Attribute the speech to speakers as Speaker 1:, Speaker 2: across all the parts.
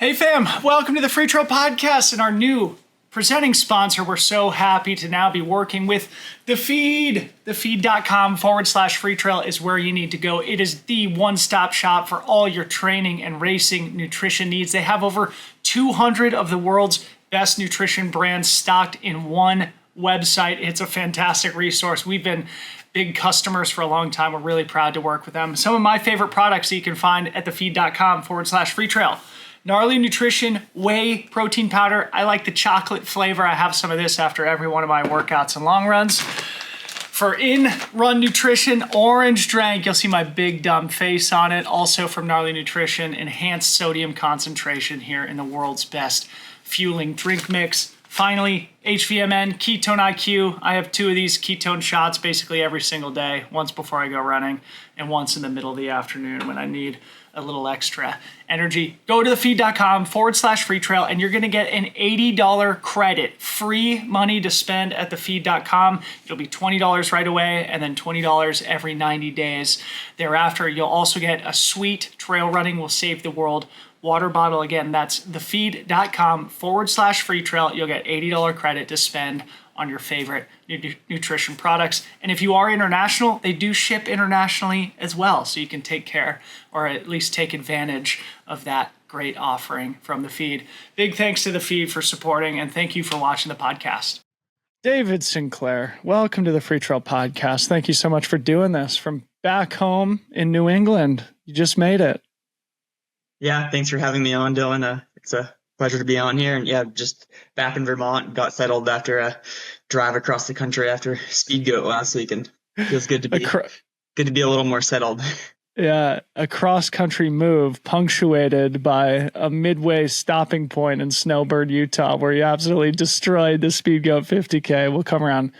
Speaker 1: Hey fam, welcome to the Freetrail Podcast and our new presenting sponsor. We're so happy to now be working with The Feed. Thefeed.com/Freetrail is where you need to go. It is the one-stop shop for all your training and racing nutrition needs. They have over 200 of the world's best nutrition brands stocked in one website. It's a fantastic resource. We've been big customers for a long time. We're really proud to work with them. Some of my favorite products that you can find at thefeed.com/Freetrail. Gnarly Nutrition Whey Protein Powder. I like the chocolate flavor. I have some of this after every one of my workouts and long runs. For in-run nutrition, Orange Drank. You'll see my big dumb face on it. Also from Gnarly Nutrition, enhanced sodium concentration here in the world's best fueling drink mix. Finally, HVMN, Ketone IQ. I have 2 of these ketone shots basically every single day, once before I go running and once in the middle of the afternoon when I need a little extra energy. Go to thefeed.com/Freetrail and you're going to get an $80 credit, free money to spend at thefeed.com. It'll be $20 right away and then $20 every 90 days thereafter. You'll also get a sweet Trail Running Will Save the World water bottle. Again, that's thefeed.com/Freetrail. You'll get $80 credit to spend on your favorite nutrition products. And if you are international, they do ship internationally as well. So you can take care or at least take advantage of that great offering from The Feed. Big thanks to The Feed for supporting, and thank you for watching the podcast. David Sinclair, welcome to the Freetrail Podcast. Thank you so much for doing this from back home in New England. You just made it.
Speaker 2: Yeah, thanks for having me on, Dylan. It's a pleasure to be on here. And yeah, just back in Vermont, got settled after a drive across the country after Speedgoat last week, and it feels good to be a little more settled.
Speaker 1: Yeah, a cross-country move punctuated by a midway stopping point in Snowbird, Utah, where you absolutely destroyed the Speedgoat 50k. We'll come around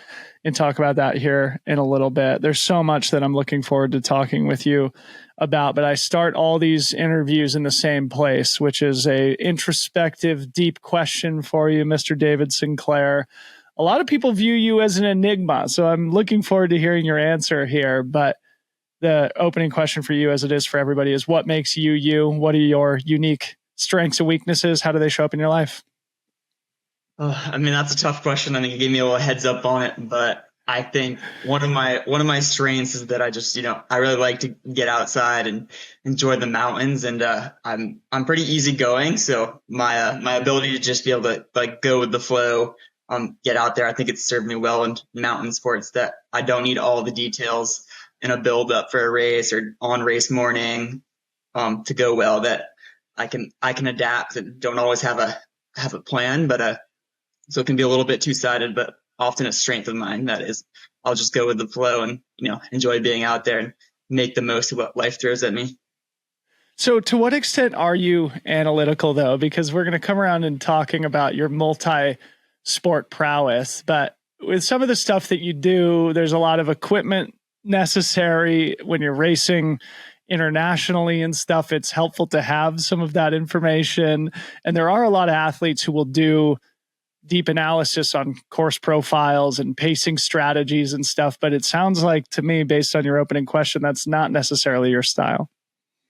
Speaker 1: and talk about that here in a little bit. There's so much that I'm looking forward to talking with you about, but I start all these interviews in the same place, which is a introspective, deep question for you, Mr. David Sinclair. A lot of people view you as an enigma, so I'm looking forward to hearing your answer here. But the opening question for you, as it is for everybody, is what makes you you? What are your unique strengths and weaknesses? How do they show up in your life?
Speaker 2: That's a tough question. I think you gave me a little heads up on it, but I think one of my strengths is that I really like to get outside and enjoy the mountains, and I'm pretty easygoing. So my ability to just be able to go with the flow, get out there, I think it's served me well in mountain sports, that I don't need all the details in a build up for a race or on race morning to go well. That I can adapt and don't always have a plan, but so it can be a little bit two-sided, but often a strength of mine. That is, I'll just go with the flow and, enjoy being out there and make the most of what life throws at me.
Speaker 1: So to what extent are you analytical though? Because we're going to come around and talking about your multi-sport prowess, but with some of the stuff that you do, there's a lot of equipment necessary when you're racing internationally and stuff. It's helpful to have some of that information. And there are a lot of athletes who will do deep analysis on course profiles and pacing strategies and stuff. But it sounds like to me, based on your opening question, that's not necessarily your style.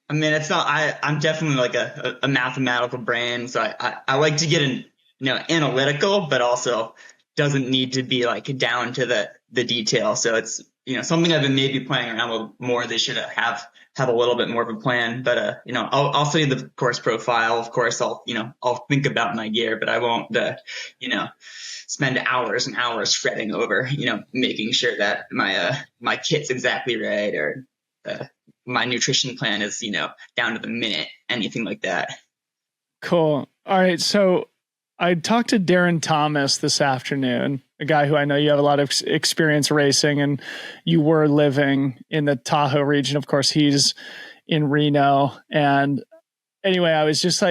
Speaker 2: It's not. I'm definitely like a mathematical brain. So I like to get analytical, but also doesn't need to be down to the detail. So it's, something I've been maybe playing around with more. They should have a little bit more of a plan, but I'll study the course profile. Of course, I'll think about my gear, but I won't spend hours and hours fretting over making sure that my kit's exactly right, or my nutrition plan is down to the minute, anything like that.
Speaker 1: Cool. All right, so I talked to Darren Thomas this afternoon, a guy who I know you have a lot of experience racing, and you were living in the Tahoe region. Of course, he's in Reno. And anyway, I was just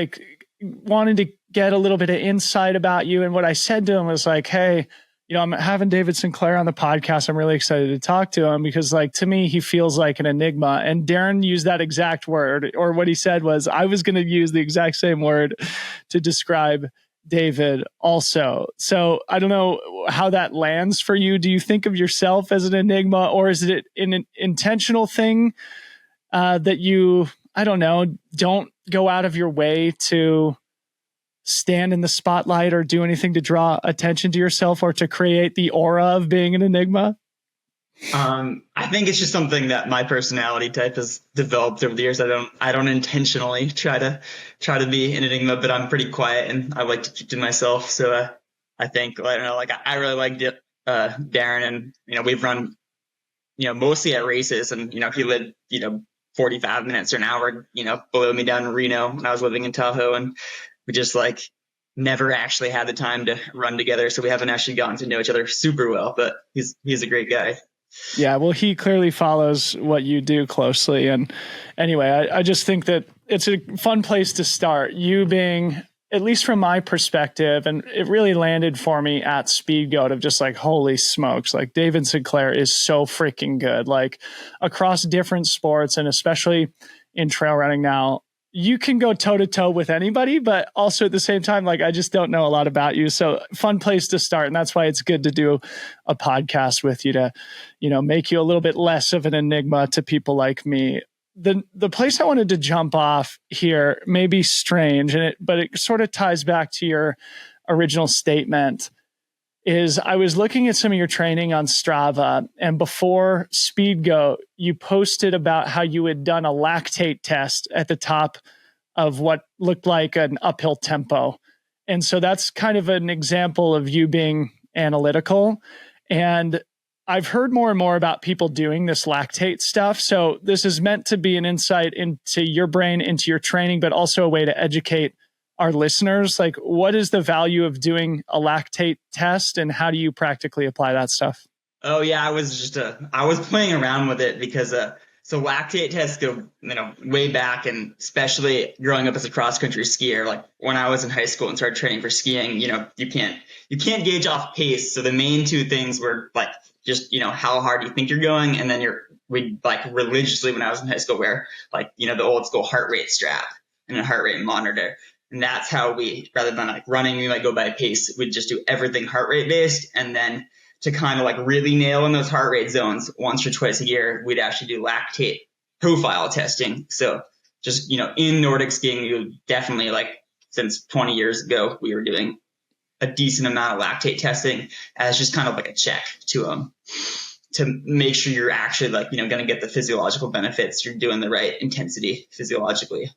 Speaker 1: wanting to get a little bit of insight about you. And what I said to him was hey, I'm having David Sinclair on the podcast. I'm really excited to talk to him because to me, he feels like an enigma. And Darren used that exact word, or what he said was, I was going to use the exact same word to describe David also. So I don't know how that lands for you. Do you think of yourself as an enigma, or is it an intentional thing that you, don't go out of your way to stand in the spotlight or do anything to draw attention to yourself or to create the aura of being an enigma?
Speaker 2: I think it's just something that my personality type has developed over the years. I don't intentionally try to be an enigma, but I'm pretty quiet and I like to keep to myself. So I think, I don't know, like I really like Darren, and we've run mostly at races, and he lived 45 minutes or an hour below me down in Reno when I was living in Tahoe, and we just like never actually had the time to run together, so we haven't actually gotten to know each other super well. But he's a great guy.
Speaker 1: Yeah, well, he clearly follows what you do closely. And anyway, I just think that it's a fun place to start. You being, at least from my perspective, and it really landed for me at Speedgoat of just like, holy smokes, like David Sinclair is so freaking good. Like across different sports, and especially in trail running now, you can go toe to toe with anybody, but also at the same time, like, I just don't know a lot about you. So fun place to start. And that's why it's good to do a podcast with you to, make you a little bit less of an enigma to people like me. The place I wanted to jump off here may be strange, but it sort of ties back to your original statement. Is I was looking at some of your training on Strava, and before Speedgoat, you posted about how you had done a lactate test at the top of what looked like an uphill tempo. And so that's kind of an example of you being analytical. And I've heard more and more about people doing this lactate stuff. So this is meant to be an insight into your brain, into your training, but also a way to educate our listeners. Like, what is the value of doing a lactate test, and how do you practically apply that stuff?
Speaker 2: Oh yeah, I was playing around with it because so lactate tests go way back, and especially growing up as a cross country skier, like when I was in high school and started training for skiing, you can't gauge off pace. So the main two things were like just how hard you think you're going, and then we like religiously when I was in high school wear like the old school heart rate strap and a heart rate monitor. And that's how we, rather than like running, we might go by pace. We'd just do everything heart rate based. And then to kind of like really nail in those heart rate zones once or twice a year, we'd actually do lactate profile testing. So just, in Nordic skiing, you definitely, like, since 20 years ago, we were doing a decent amount of lactate testing as just kind of like a check to make sure you're actually like, going to get the physiological benefits. You're doing the right intensity physiologically.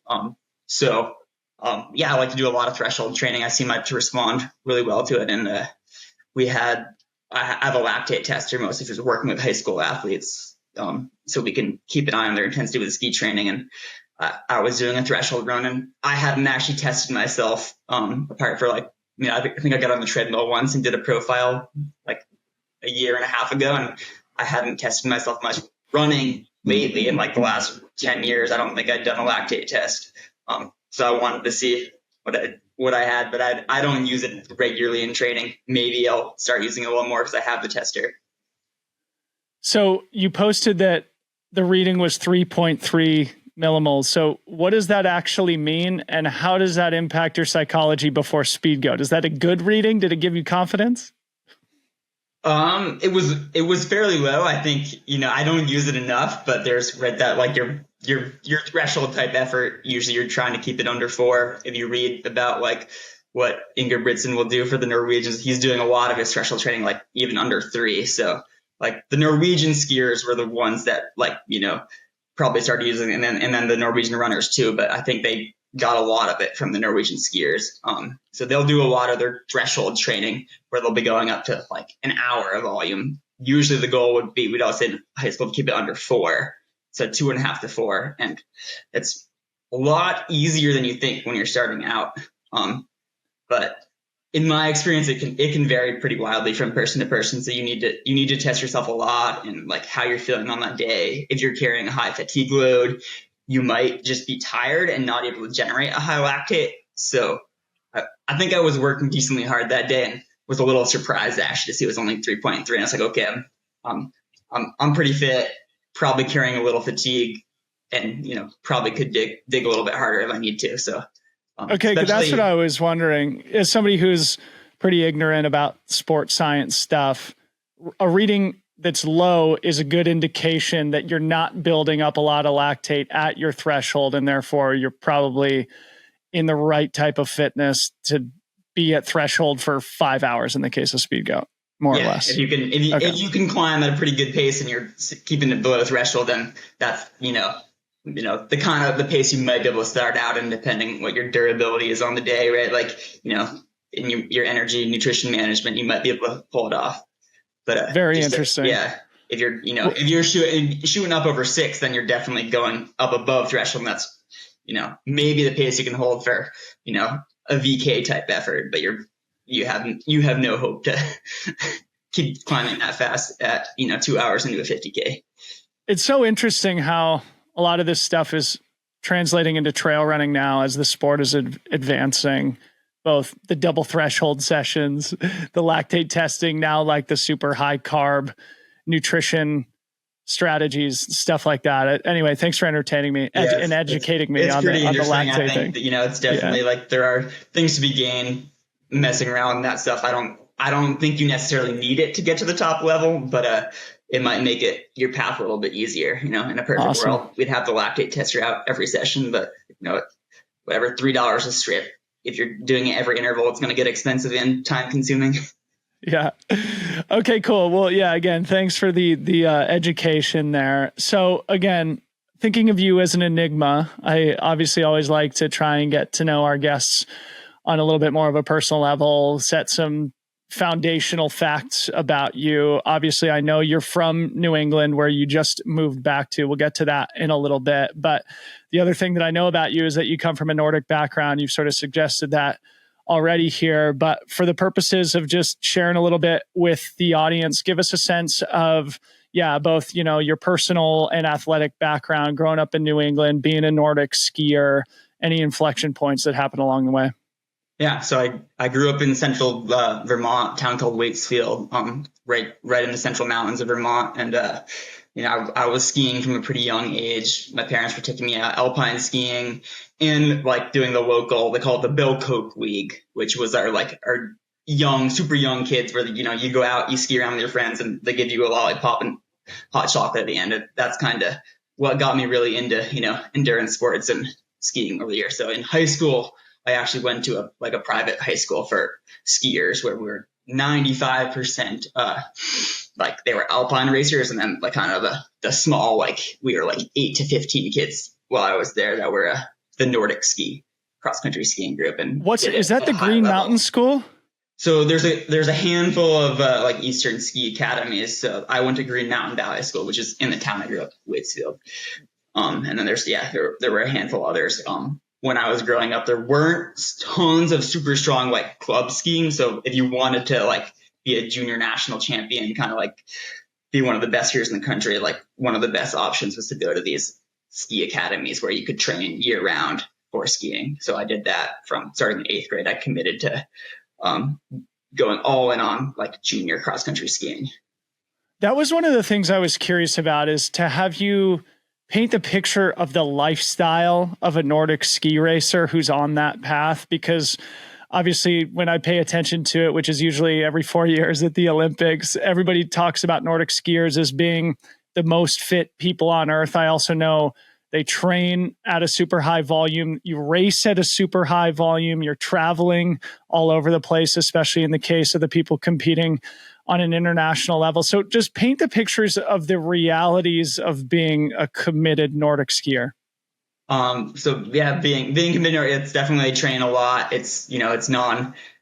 Speaker 2: I like to do a lot of threshold training. I seem like to respond really well to it. And I have a lactate tester mostly for working with high school athletes, so we can keep an eye on their intensity with ski training. And I was doing a threshold run, and I hadn't actually tested myself apart for like, I think I got on the treadmill once and did a profile like a year and a half ago, and I hadn't tested myself much running lately in like the last 10 years. I don't think I'd done a lactate test. So I wanted to see what I had, but I don't use it regularly in training. Maybe I'll start using it a little more because I have the tester.
Speaker 1: So you posted that the reading was 3.3 millimoles. So what does that actually mean, and how does that impact your psychology before Speedgoat? Is that a good reading? Did it give you confidence?
Speaker 2: It was fairly low. I think, I don't use it enough, but there's read that like your threshold type effort, usually you're trying to keep it under 4. If you read about like what Ingebrigtsen will do for the Norwegians, he's doing a lot of his threshold training like even under 3. So like the Norwegian skiers were the ones that like, probably started using it, and then the Norwegian runners too. But I think they got a lot of it from the Norwegian skiers. So they'll do a lot of their threshold training where they'll be going up to like an hour of volume. Usually the goal would be, we'd always say in high school, to keep it under 4. So 2.5 to 4. And it's a lot easier than you think when you're starting out. But in my experience, it can vary pretty wildly from person to person. So you need to test yourself a lot and like how you're feeling on that day. If you're carrying a high fatigue load, you might just be tired and not able to generate a high lactate. So I think I was working decently hard that day and was a little surprised actually to see it was only 3.3. And I was like, okay, I'm pretty fit, probably carrying a little fatigue, and probably could dig a little bit harder if I need to. So
Speaker 1: okay, that's what I was wondering. As somebody who's pretty ignorant about sports science stuff, a reading that's low is a good indication that you're not building up a lot of lactate at your threshold, and therefore you're probably in the right type of fitness to be at threshold for 5 hours in the case of Speedgoat, more or less.
Speaker 2: If you can climb at a pretty good pace and you're keeping it below the threshold, then that's, the kind of the pace you might be able to start out in, depending what your durability is on the day, right? Like, in your energy and nutrition management, you might be able to pull it off. But
Speaker 1: very interesting.
Speaker 2: If you're, if you're shooting up over 6, then you're definitely going up above threshold. And that's, maybe the pace you can hold for, a VK type effort, but you have no hope to keep climbing that fast at, 2 hours into a 50K.
Speaker 1: It's so interesting how a lot of this stuff is translating into trail running now as the sport is advancing. Both the double threshold sessions, the lactate testing, now like the super high carb nutrition strategies, stuff like that. Anyway, thanks for entertaining me and educating me on the lactate thing.
Speaker 2: It's definitely like there are things to be gained messing around with that stuff. I don't think you necessarily need it to get to the top level, but it might make your path a little bit easier. In a perfect world, we'd have the lactate tester out every session, but whatever, $3 a strip. If you're doing it every interval, it's going to get expensive and time consuming.
Speaker 1: Yeah. Okay, cool. Well, yeah, again, thanks for the education there. So again, thinking of you as an enigma, I obviously always like to try and get to know our guests on a little bit more of a personal level, set some foundational facts about you. Obviously, I know you're from New England, where you just moved back to. We'll get to that in a little bit. But the other thing that I know about you is that you come from a Nordic background. You've sort of suggested that already here. But for the purposes of just sharing a little bit with the audience, give us a sense of, both, your personal and athletic background, growing up in New England, being a Nordic skier, any inflection points that happened along the way.
Speaker 2: Yeah, so I grew up in central Vermont, a town called Waitsfield, right in the central mountains of Vermont. And, I was skiing from a pretty young age. My parents were taking me out alpine skiing and like doing the local, they call it the Bill Coke League, which was our young, super young kids where, you go out, you ski around with your friends and they give you a lollipop and hot chocolate at the end. And that's kind of what got me really into, endurance sports and skiing over the years. So in high school, I actually went to a private high school for skiers where we were 95%, they were alpine racers. And then kind of the small, we were 8 to 15 kids while I was there that were the Nordic ski cross country skiing group. And
Speaker 1: is that the Green Mountain School?
Speaker 2: So there's a handful of Eastern ski academies. So I went to Green Mountain Valley School, which is in the town I grew up, Waitsfield. And then there were a handful of others. When I was growing up, there weren't tons of super strong club skiing. So if you wanted to be a junior national champion, kind of be one of the best skiers in the country, one of the best options was to go to these ski academies where you could train year round for skiing. So I did that from starting in 8th grade. I committed to going all in on junior cross country skiing.
Speaker 1: That was one of the things I was curious about, is to have you paint the picture of the lifestyle of a Nordic ski racer who's on that path. Because obviously when I pay attention to it, which is usually every 4 years at the Olympics, everybody talks about Nordic skiers as being the most fit people on earth. I also know they train at a super high volume. You race at a super high volume. You're traveling all over the place, especially in the case of the people competing on an international level. So just paint the pictures of the realities of being a committed Nordic skier.
Speaker 2: Being committed, it's definitely train a lot. It's, it's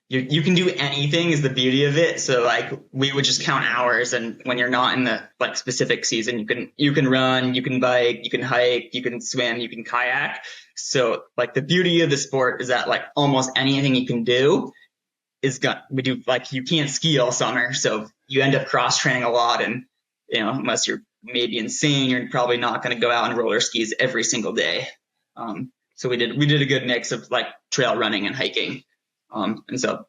Speaker 2: you can do anything is the beauty of it. So we would just count hours, and when you're not in the specific season, you can run, you can bike, you can hike, you can swim, you can kayak. So the beauty of the sport is that almost anything you can do we do you can't ski all summer. So you end up cross training a lot, and unless you're maybe insane, you're probably not going to go out on roller skis every single day. So we did a good mix of trail running and hiking. And so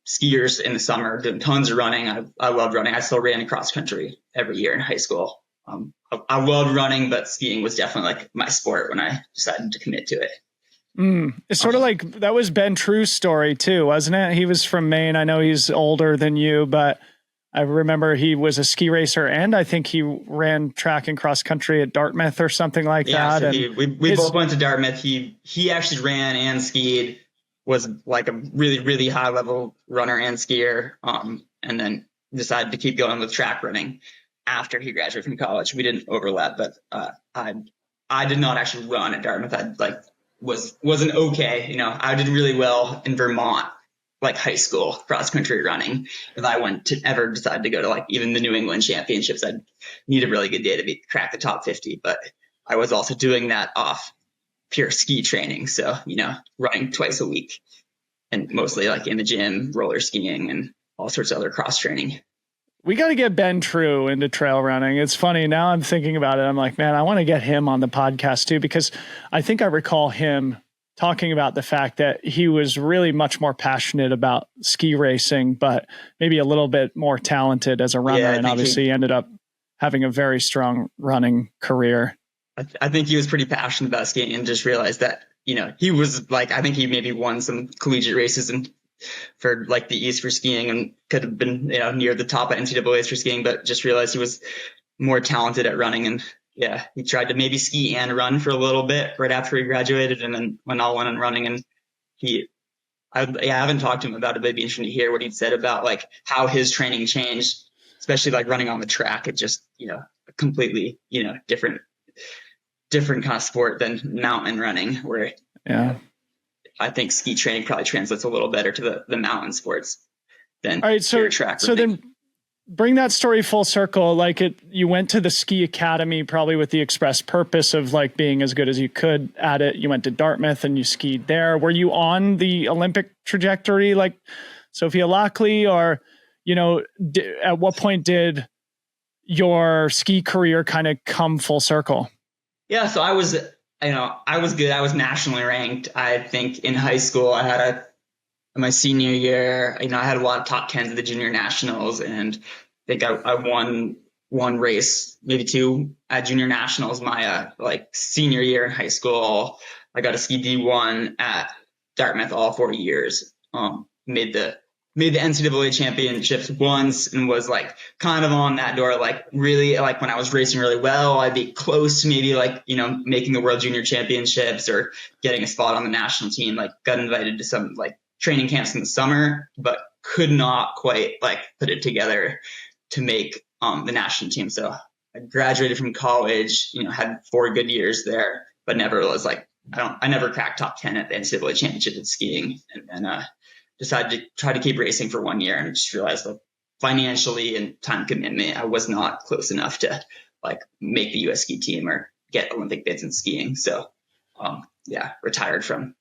Speaker 2: skiers in the summer doing tons of running. I loved running. I still ran cross country every year in high school. I loved running, but skiing was definitely my sport when I decided to commit to it.
Speaker 1: It's sort of that was Ben True's story too, wasn't it? He was from Maine. I know he's older than you, but I remember he was a ski racer, and I think he ran track and cross country at Dartmouth or something like
Speaker 2: Yeah,
Speaker 1: that.
Speaker 2: so we both went to Dartmouth. He actually ran and skied, was like a really, really high level runner and skier, and then decided to keep going with track running after he graduated from college. We didn't overlap, but I did not actually run at Dartmouth. I wasn't okay. I did really well in Vermont, like high school cross country running. If I went to ever decide to go to like even the New England Championships, I'd need a really good day to crack the top 50. But I was also doing that off pure ski training. So, running twice a week and mostly like in the gym, roller skiing and all sorts of other cross training.
Speaker 1: We got to get Ben True into trail running. It's funny. Now I'm thinking about it. I'm like, man, I want to get him on the podcast too, because I think I recall him talking about the fact that he was really much more passionate about ski racing, but maybe a little bit more talented as a runner. Yeah, and obviously he ended up having a very strong running career.
Speaker 2: I think he was pretty passionate about skiing and just realized that, he was like, I think he maybe won some collegiate races for like the East for skiing and could have been, near the top at NCAAs for skiing, but just realized he was more talented at running. And yeah, he tried to maybe ski and run for a little bit right after he graduated and then went all in on running. And I haven't talked to him about it, but it'd be interesting to hear what he'd said about like how his training changed, especially like running on the track. It just, a completely, different kind of sport than mountain running where, I think ski training probably translates a little better to the mountain sports than
Speaker 1: all right, so
Speaker 2: track.
Speaker 1: So then bring that story full circle. Like you went to the ski academy probably with the express purpose of like being as good as you could at it. You went to Dartmouth and you skied there. Were you on the Olympic trajectory like Sophia Lockley, or, at what point did your ski career kind of come full circle?
Speaker 2: Yeah, so I was good. I was nationally ranked. I think in high school, I had my senior year, I had a lot of top 10s at the junior nationals, and I think I won one race, maybe two at junior nationals. My senior year in high school, I got a ski D1 at Dartmouth all 4 years. Made the NCAA championships once and was like kind of on that door, like really like when I was racing really well, I'd be close to maybe like, making the world junior championships or getting a spot on the national team, like got invited to some like training camps in the summer, but could not quite like put it together to make the national team. So I graduated from college, had 4 good years there, but never was like, I never cracked top 10 at the NCAA championship in skiing. And then, decided to try to keep racing for 1 year and just realized that financially and time commitment, I was not close enough to like make the US ski team or get Olympic bids in skiing. So, retired from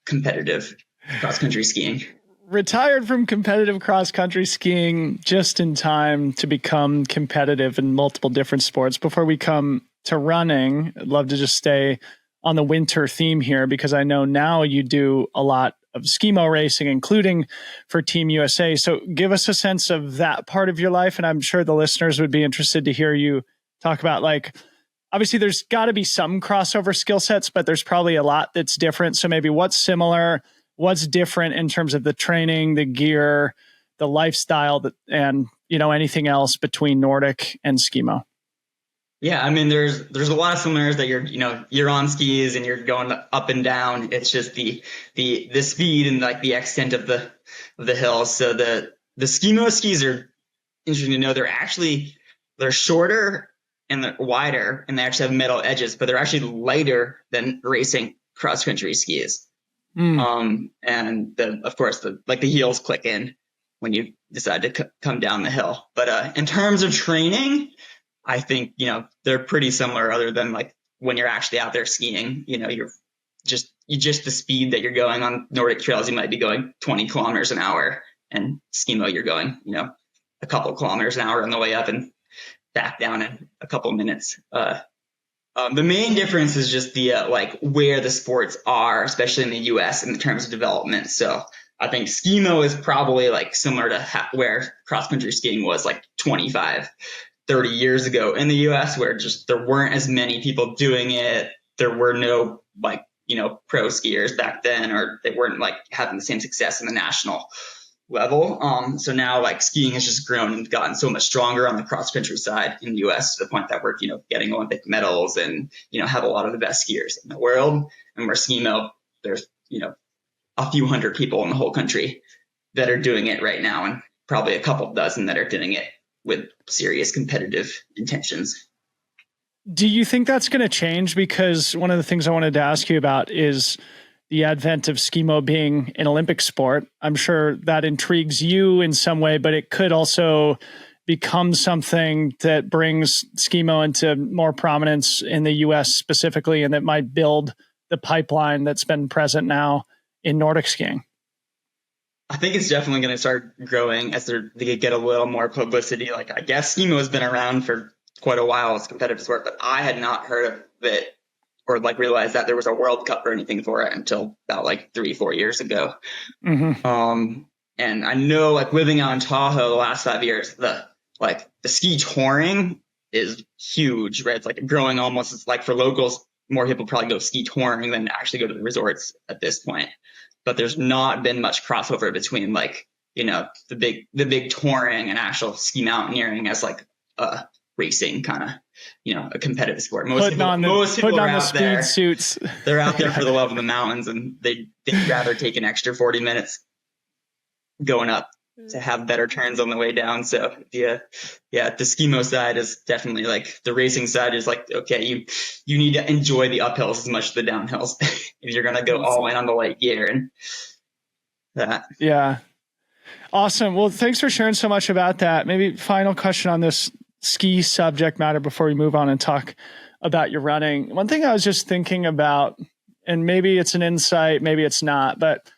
Speaker 2: competitive cross country skiing.
Speaker 1: Retired from competitive cross country skiing just in time to become competitive in multiple different sports. Before we come to running, I'd love to just stay on the winter theme here, because I know now you do a lot of skimo racing, including for Team USA. So give us a sense of that part of your life. And I'm sure the listeners would be interested to hear you talk about, like, obviously there's got to be some crossover skill sets, but there's probably a lot that's different. So maybe what's similar, what's different in terms of the training, the gear, the lifestyle, and, anything else between Nordic and skimo?
Speaker 2: Yeah, I mean, there's a lot of similarities that you're on skis and you're going up and down. It's just the speed and like the extent of the hill. So the skimo skis are interesting to know. They're shorter and they're wider and they actually have metal edges, but they're actually lighter than racing cross country skis. And of course the heels click in when you decide to come down the hill. But in terms of training, I think, they're pretty similar, other than like when you're actually out there skiing, you're just the speed that you're going on Nordic trails. You might be going 20 kilometers an hour, and skimo, you're going, a couple kilometers an hour on the way up and back down in a couple minutes. The main difference is just the, where the sports are, especially in the US in terms of development. So I think skimo is probably like similar to where cross country skiing was like 25-30 years ago in the US, where just there weren't as many people doing it. There were no pro skiers back then, or they weren't like having the same success in the national level. So now like skiing has just grown and gotten so much stronger on the cross country side in the US to the point that we're, getting Olympic medals and, have a lot of the best skiers in the world. And we're skimo, there's, a few hundred people in the whole country that are doing it right now, and probably a couple dozen that are doing it with serious competitive intentions.
Speaker 1: Do you think that's going to change? Because one of the things I wanted to ask you about is the advent of skimo being an Olympic sport. I'm sure that intrigues you in some way, but it could also become something that brings skimo into more prominence in the US specifically, and that might build the pipeline that's been present now in Nordic skiing.
Speaker 2: I think it's definitely going to start growing as they get a little more publicity. Like, I guess skimo has been around for quite a while as a competitive sport, but I had not heard of it or like realized that there was a World Cup or anything for it until about like 3-4 years ago. Mm-hmm. And I know, like, living out in Tahoe the last 5 years, the ski touring is huge, right? It's like growing almost. It's like for locals, more people probably go ski touring than actually go to the resorts at this point. But there's not been much crossover between like, the big touring and actual ski mountaineering as like a racing kind of, a competitive sport. Most people are out there.
Speaker 1: Suits.
Speaker 2: They're out there for the love of the mountains, and they'd rather take an extra 40 minutes going up to have better turns on the way down. So the skimo side is definitely like the racing side is like, okay, you need to enjoy the uphills as much as the downhills if you're going to go all in on the light gear and that.
Speaker 1: Yeah. Awesome. Well, thanks for sharing so much about that. Maybe final question on this ski subject matter before we move on and talk about your running. One thing I was just thinking about, and maybe it's an insight, maybe it's not, but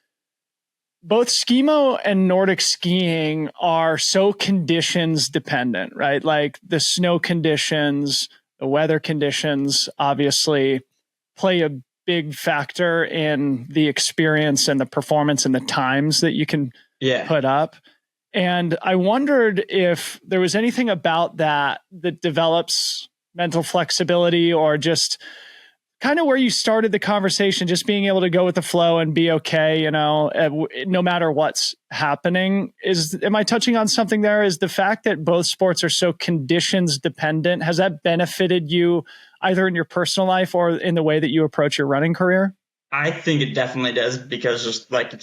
Speaker 1: both skimo and Nordic skiing are so conditions dependent, right? Like the snow conditions, the weather conditions obviously play a big factor in the experience and the performance and the times that you can put up. And I wondered if there was anything about that develops mental flexibility, or just kind of where you started the conversation, just being able to go with the flow and be okay, no matter what's happening. Am I touching on something there? Is the fact that both sports are so conditions dependent, has that benefited you either in your personal life or in the way that you approach your running career?
Speaker 2: I think it definitely does, because just like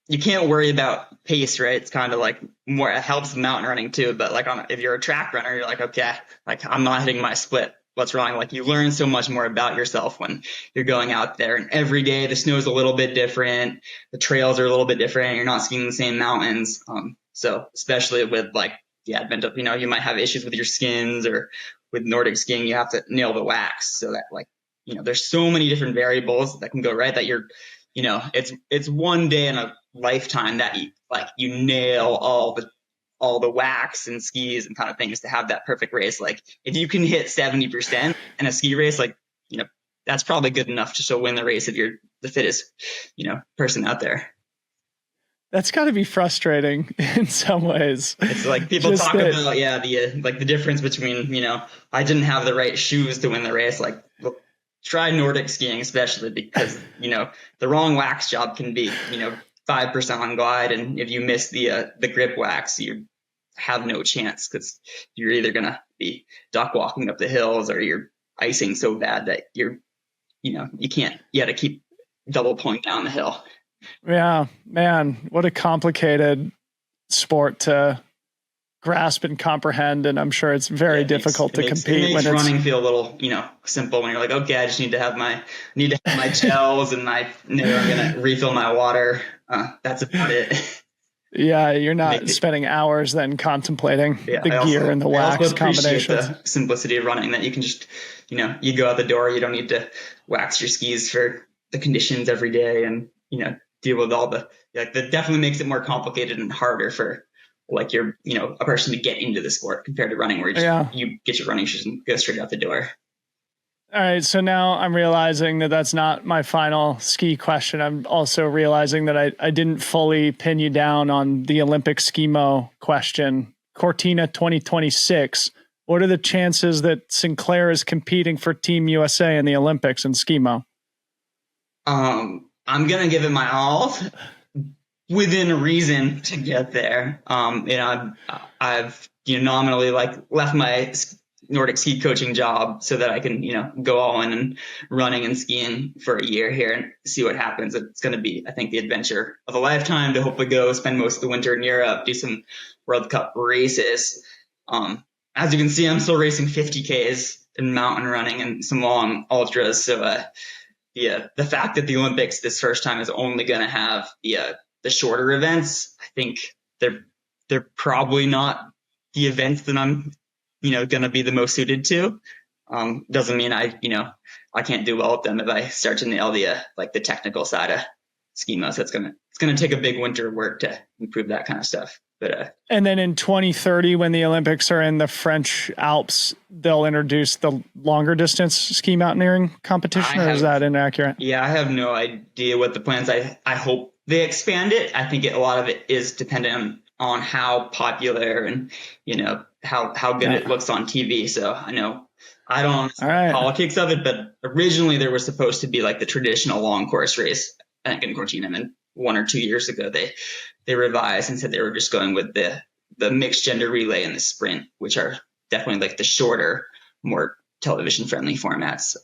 Speaker 2: you can't worry about pace, right? It's kind of like more, it helps mountain running too. But like if you're a track runner, you're like, okay, like I'm not hitting my split. What's wrong? Like, you learn so much more about yourself when you're going out there, and every day the snow is a little bit different. The trails are a little bit different. You're not skiing the same mountains. So especially with like the advent of, you might have issues with your skins, or with Nordic skiing, you have to nail the wax, so that like, there's so many different variables that can go right, that you're, it's one day in a lifetime that you nail all the wax and skis and kind of things to have that perfect race. Like, if you can hit 70% in a ski race, like, that's probably good enough to win the race if you're the fittest, person out there.
Speaker 1: That's got to be frustrating in some ways.
Speaker 2: It's like people talk about, the difference between, I didn't have the right shoes to win the race. Like, look, try Nordic skiing, especially because, the wrong wax job can be, 5% on glide, and if you miss the grip wax, you have no chance, because you're either gonna be duck walking up the hills, or you're icing so bad that you can't. You got to keep double pulling down the hill.
Speaker 1: Yeah, man, what a complicated sport to grasp and comprehend, and I'm sure it's very difficult to compete.
Speaker 2: It makes running feel a little, simple when you're like, okay, I just need to have my gels and I'm gonna refill my water. That's about it.
Speaker 1: Yeah, you're not spending hours then contemplating the gear and the wax combinations.
Speaker 2: The simplicity of running, that you can just, you go out the door, you don't need to wax your skis for the conditions every day, and deal with all that definitely makes it more complicated and harder for like you're, a person to get into the sport compared to running, where you get your running shoes and go straight out the door.
Speaker 1: All right. So now I'm realizing that that's not my final ski question. I'm also realizing that I didn't fully pin you down on the Olympic skimo question. Cortina 2026. What are the chances that Sinclair is competing for Team USA in the Olympics in skimo?
Speaker 2: I'm going to give it my all, within reason to get there. I've nominally like left my Nordic ski coaching job so that I can go all in and running and skiing for a year here and see what happens. It's going to be, I think, the adventure of a lifetime to hopefully go spend most of the winter in Europe, do some World Cup races. As you can see, I'm still racing 50Ks in mountain running and some long ultras. So the fact that the Olympics this first time is only going to have the shorter events, I think they're probably not the events that I'm going to be the most suited to. Doesn't mean I can't do well at them if I start to nail the technical side of schema. So it's gonna take a big winter work to improve that kind of stuff. But
Speaker 1: and then in 2030, when the Olympics are in the French Alps, they'll introduce the longer distance ski mountaineering competition, or is that inaccurate?
Speaker 2: Yeah, I have no idea what the plans. I hope they expand it. I think a lot of it is dependent on how popular and how good it looks on TV. So I know I don't know the politics of it, but originally there was supposed to be like the traditional long course race, I think in Cortina, and 1 or 2 years ago they revised and said they were just going with the mixed gender relay and the sprint, which are definitely like the shorter, more television friendly formats.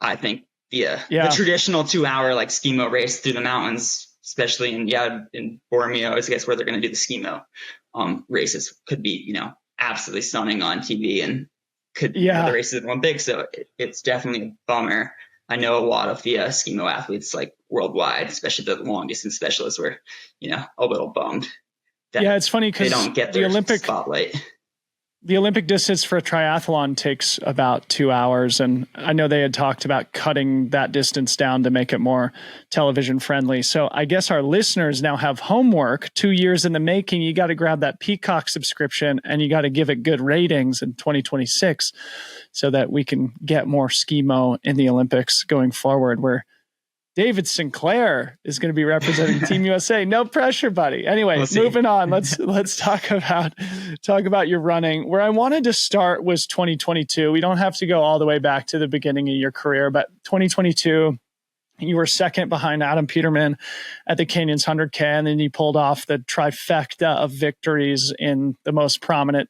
Speaker 2: I think the traditional 2 hour like skimo race through the mountains, especially in Borneo, I guess where they're going to do the skimo races, could be absolutely stunning on TV and could be the races at the Olympics. So it's definitely a bummer. I know a lot of the skimo athletes like worldwide, especially the long distance specialists, were a little bummed.
Speaker 1: It's funny because
Speaker 2: they don't get their spotlight.
Speaker 1: The Olympic distance for a triathlon takes about 2 hours. And I know they had talked about cutting that distance down to make it more television friendly. So I guess our listeners now have homework, 2 years in the making. You got to grab that Peacock subscription and you got to give it good ratings in 2026 so that we can get more skimo in the Olympics going forward, where David Sinclair is going to be representing Team USA. No pressure, buddy. Anyway, moving on. Let's talk about your running. Where I wanted to start was 2022. We don't have to go all the way back to the beginning of your career, but 2022, you were second behind Adam Peterman at the Canyons 100K, and then you pulled off the trifecta of victories in the most prominent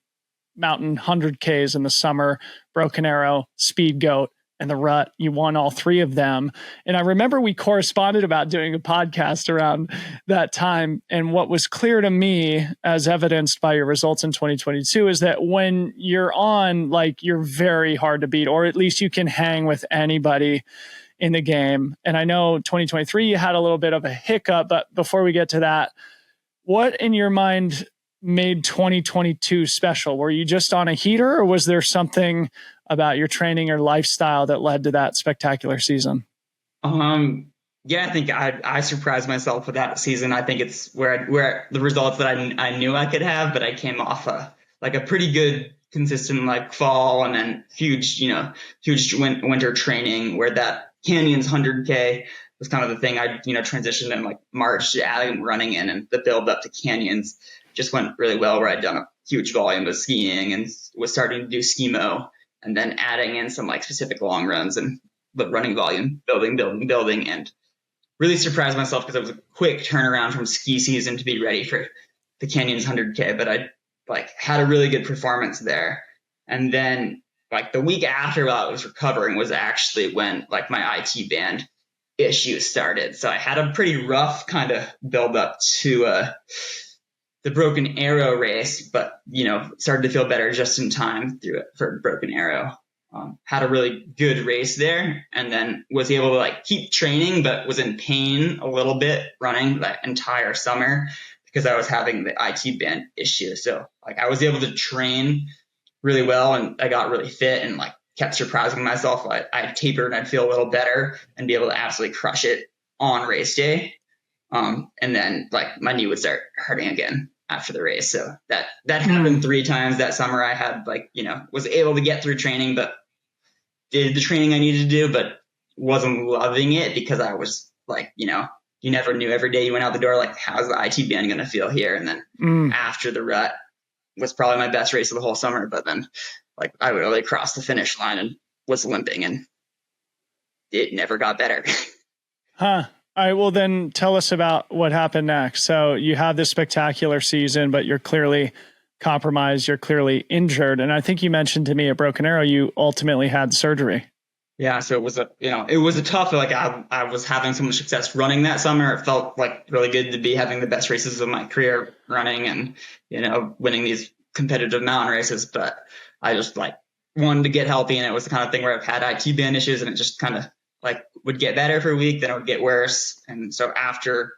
Speaker 1: mountain 100Ks in the summer: Broken Arrow, Speedgoat, and the Rut. You won all three of them. And I remember we corresponded about doing a podcast around that time. And what was clear to me, as evidenced by your results in 2022, is that when you're on, like, you're very hard to beat, or at least you can hang with anybody in the game. And I know 2023, you had a little bit of a hiccup, but before we get to that, what in your mind made 2022 special? Were you just on a heater, or was there something about your training or lifestyle that led to that spectacular season?
Speaker 2: I think I surprised myself with that season. I think it's where the results that I knew I could have, but I came off a pretty good, consistent like fall, and then huge winter training, where that Canyons 100K was kind of the thing. I transitioned in like March to adding running in, and the build up to Canyons just went really well, where I'd done a huge volume of skiing and was starting to do skimo, and then adding in some like specific long runs and the running volume, building, and really surprised myself because it was a quick turnaround from ski season to be ready for the Canyons 100K. But I had a really good performance there. And then the week after, while I was recovering, was actually when my IT band issue started. So I had a pretty rough kind of build up to the Broken Arrow race, but started to feel better just in time through it for Broken Arrow. Had a really good race there, and then was able to keep training, but was in pain a little bit running that entire summer because I was having the IT band issue. So I was able to train really well, and I got really fit, and kept surprising myself. I'd taper and I'd feel a little better and be able to absolutely crush it on race day. And then my knee would start hurting again after the race. So that happened 3 times that summer. I had was able to get through training, but did the training I needed to do, but wasn't loving it because I was you never knew every day you went out the door, how's the IT band going to feel here? And then after the Rut was probably my best race of the whole summer. But then I really crossed the finish line and was limping, and it never got better.
Speaker 1: Huh. All right, well then tell us about what happened next. So you had this spectacular season, but you're clearly compromised, you're clearly injured. And I think you mentioned to me at Broken Arrow, you ultimately had surgery.
Speaker 2: Yeah, so it was a tough, like I was having so much success running that summer. It felt like really good to be having the best races of my career running and, winning these competitive mountain races. But I just like wanted to get healthy. And it was the kind of thing where I've had IT band issues and it just kind of like would get better for a week, then it would get worse. And so after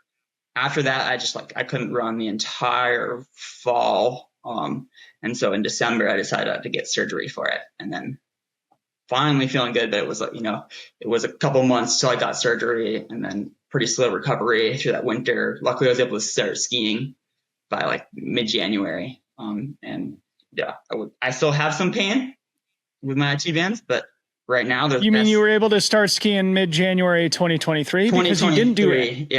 Speaker 2: that, I just I couldn't run the entire fall. And so in December, I decided to get surgery for it. And then finally feeling good, but it was it was a couple months till I got surgery and then pretty slow recovery through that winter. Luckily, I was able to start skiing by like mid-January. And yeah, I still have some pain with my IT bands, but right now
Speaker 1: you mean you were able to start skiing mid-January 2023 because you didn't do it?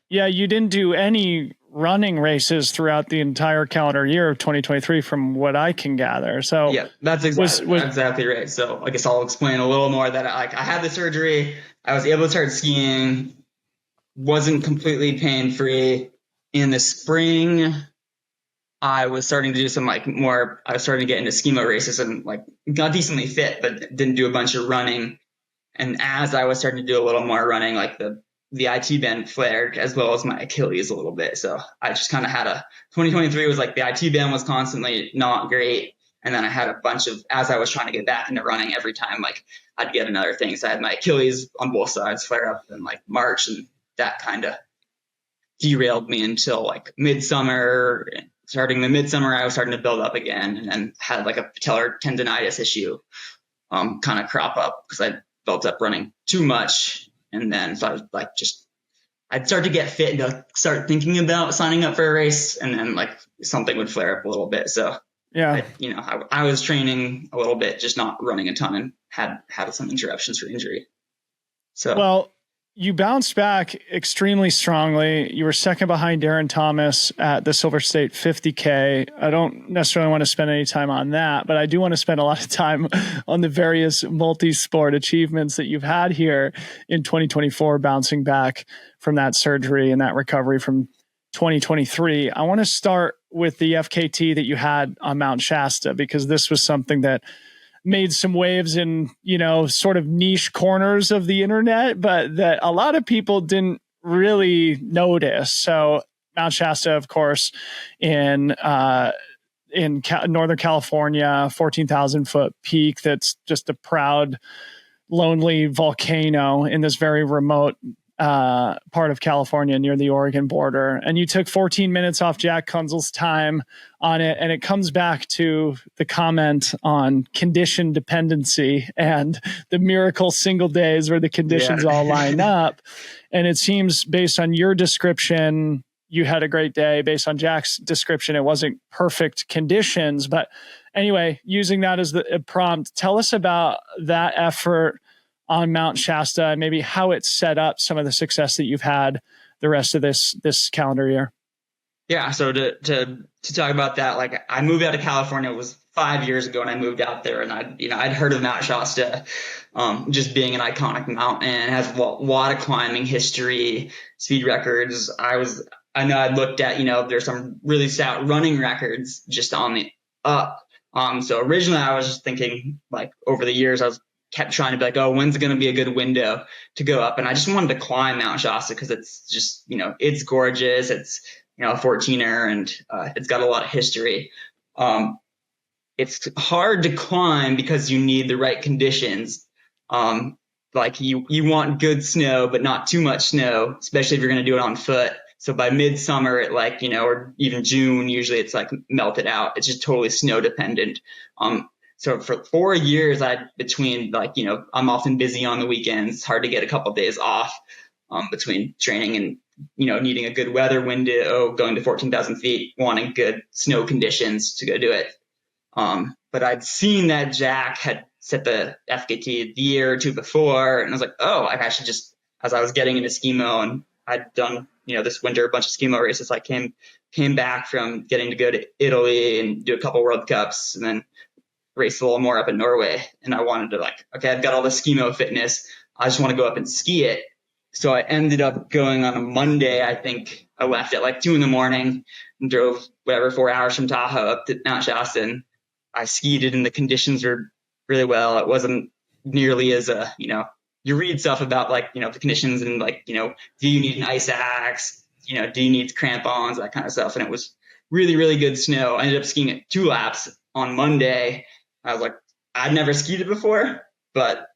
Speaker 1: Yeah, you didn't do any running races throughout the entire calendar year of 2023 from what I can gather. So
Speaker 2: yeah, that's exactly right. So I guess I'll explain a little more that I had the surgery. I was able to start skiing, wasn't completely pain-free. In the spring, I was starting to do some I was starting to get into schema races and got decently fit, but didn't do a bunch of running. And as I was starting to do a little more running, the IT band flared as well as my Achilles a little bit. So I just kind of had 2023 was the IT band was constantly not great. And then I had a bunch of, as I was trying to get back into running every time, I'd get another thing. So I had my Achilles on both sides flare up in March, and that kind of derailed me until midsummer. Starting the midsummer, I was starting to build up again, and then had a patellar tendonitis issue kind of crop up because I built up running too much. And then so I was I'd start to get fit and start thinking about signing up for a race, and then something would flare up a little bit. So yeah, I was training a little bit, just not running a ton, and had some interruptions for injury. So
Speaker 1: well, you bounced back extremely strongly. You were second behind Darren Thomas at the Silver State 50K. I don't necessarily want to spend any time on that, but I do want to spend a lot of time on the various multi-sport achievements that you've had here in 2024, bouncing back from that surgery and that recovery from 2023. I want to start with the FKT that you had on Mount Shasta, because this was something that made some waves in, sort of niche corners of the internet, but that a lot of people didn't really notice. So Mount Shasta, of course, in Northern California, 14,000 foot peak. That's just a proud, lonely volcano in this very remote part of California near the Oregon border. And you took 14 minutes off Jack Kunzel's time on it. And it comes back to the comment on condition dependency and the miracle single days where the conditions all line up. And it seems, based on your description, you had a great day. Based on Jack's description, it wasn't perfect conditions. But anyway, using that as the prompt, tell us about that effort on Mount Shasta and maybe how it set up some of the success that you've had the rest of this calendar year.
Speaker 2: Yeah. So to talk about that, I moved out of California. It was 5 years ago, and I moved out there, and I'd heard of Mount Shasta, just being an iconic mountain. It has a lot of climbing history, speed records. I know I looked at, there's some really stout running records just on the up. So originally I was just thinking, over the years, kept trying to be oh, when's it going to be a good window to go up? And I just wanted to climb Mount Shasta because it's just, it's gorgeous. It's, a 14er, and it's got a lot of history. It's hard to climb because you need the right conditions. You want good snow, but not too much snow, especially if you're going to do it on foot. So by midsummer, or even June, usually it's melted out. It's just totally snow dependent. So for 4 years, I'm often busy on the weekends. It's hard to get a couple of days off between training and, needing a good weather window, going to 14,000 feet, wanting good snow conditions to go do it. But I'd seen that Jack had set the FKT the year or two before, and I was I should just, as I was getting into skimo, and I'd done, this winter a bunch of skimo races. I came back from getting to go to Italy and do a couple World Cups, and then race a little more up in Norway. And I wanted to okay, I've got all the skimo fitness. I just want to go up and ski it. So I ended up going on a Monday. I think I left at like 2 a.m. and drove whatever 4 hours from Tahoe up to Mount Shasta. And I skied it, and the conditions were really well. It wasn't nearly as you read stuff about like, the conditions and like, do you need an ice axe? Do you need crampons, that kind of stuff. And it was really, really good snow. I ended up skiing it 2 laps on Monday. I was like, I'd never skied it before, but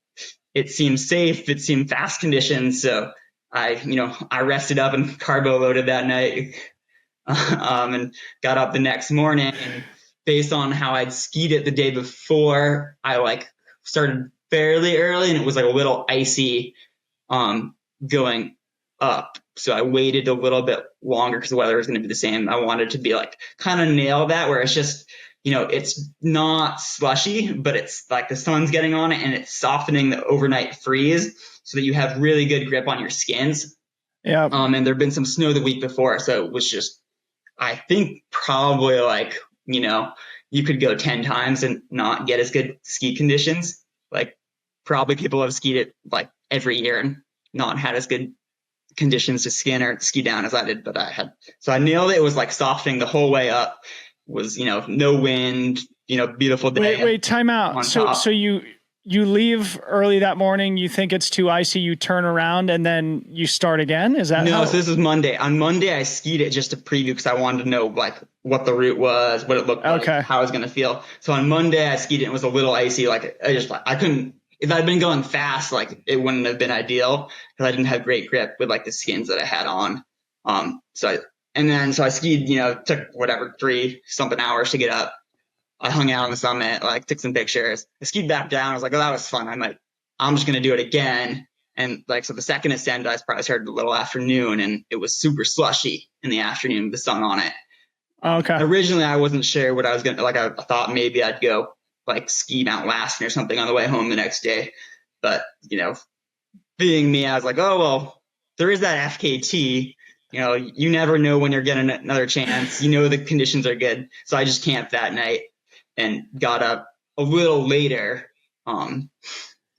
Speaker 2: it seemed safe. It seemed fast conditions. So I rested up and carbo loaded that night, and got up the next morning. And based on how I'd skied it the day before, I like started fairly early, and it was like a little icy, going up. So I waited a little bit longer because the weather was going to be the same. I wanted to be like kind of nail that, where it's just, it's not slushy, but it's like the sun's getting on it and it's softening the overnight freeze so that you have really good grip on your skins.
Speaker 3: Yeah.
Speaker 2: And there'd been some snow the week before. So it was just, I think probably like, you could go 10 times and not get as good ski conditions. Like probably people have skied it like every year and not had as good conditions to skin or ski down as I did, but I had. So I nailed it. It was like softening the whole way up. Was, no wind, beautiful day.
Speaker 3: Wait, time out. So you leave early that morning, you think it's too icy, you turn around and then you start again? Is that
Speaker 2: No, so this is Monday. On Monday I skied it just to preview because I wanted to know like what the route was, what it looked like, how I was going to feel. So on Monday I skied it and it was a little icy. Like I couldn't, if I'd been going fast, like it wouldn't have been ideal because I didn't have great grip with like the skins that I had on. So I skied, took whatever 3-something hours to get up. I hung out on the summit, like took some pictures. I skied back down. I was like, oh, that was fun. I'm just going to do it again. And like, so the second ascent, I probably started a little afternoon and it was super slushy in the afternoon with the sun on it.
Speaker 3: Okay.
Speaker 2: Originally, I wasn't sure what I was going to, like, I thought maybe I'd go like ski Mount Lassen or something on the way home the next day. But, being me, I was like, oh, well, there is that FKT. You never know when you're getting another chance. The conditions are good. So I just camped that night and got up a little later,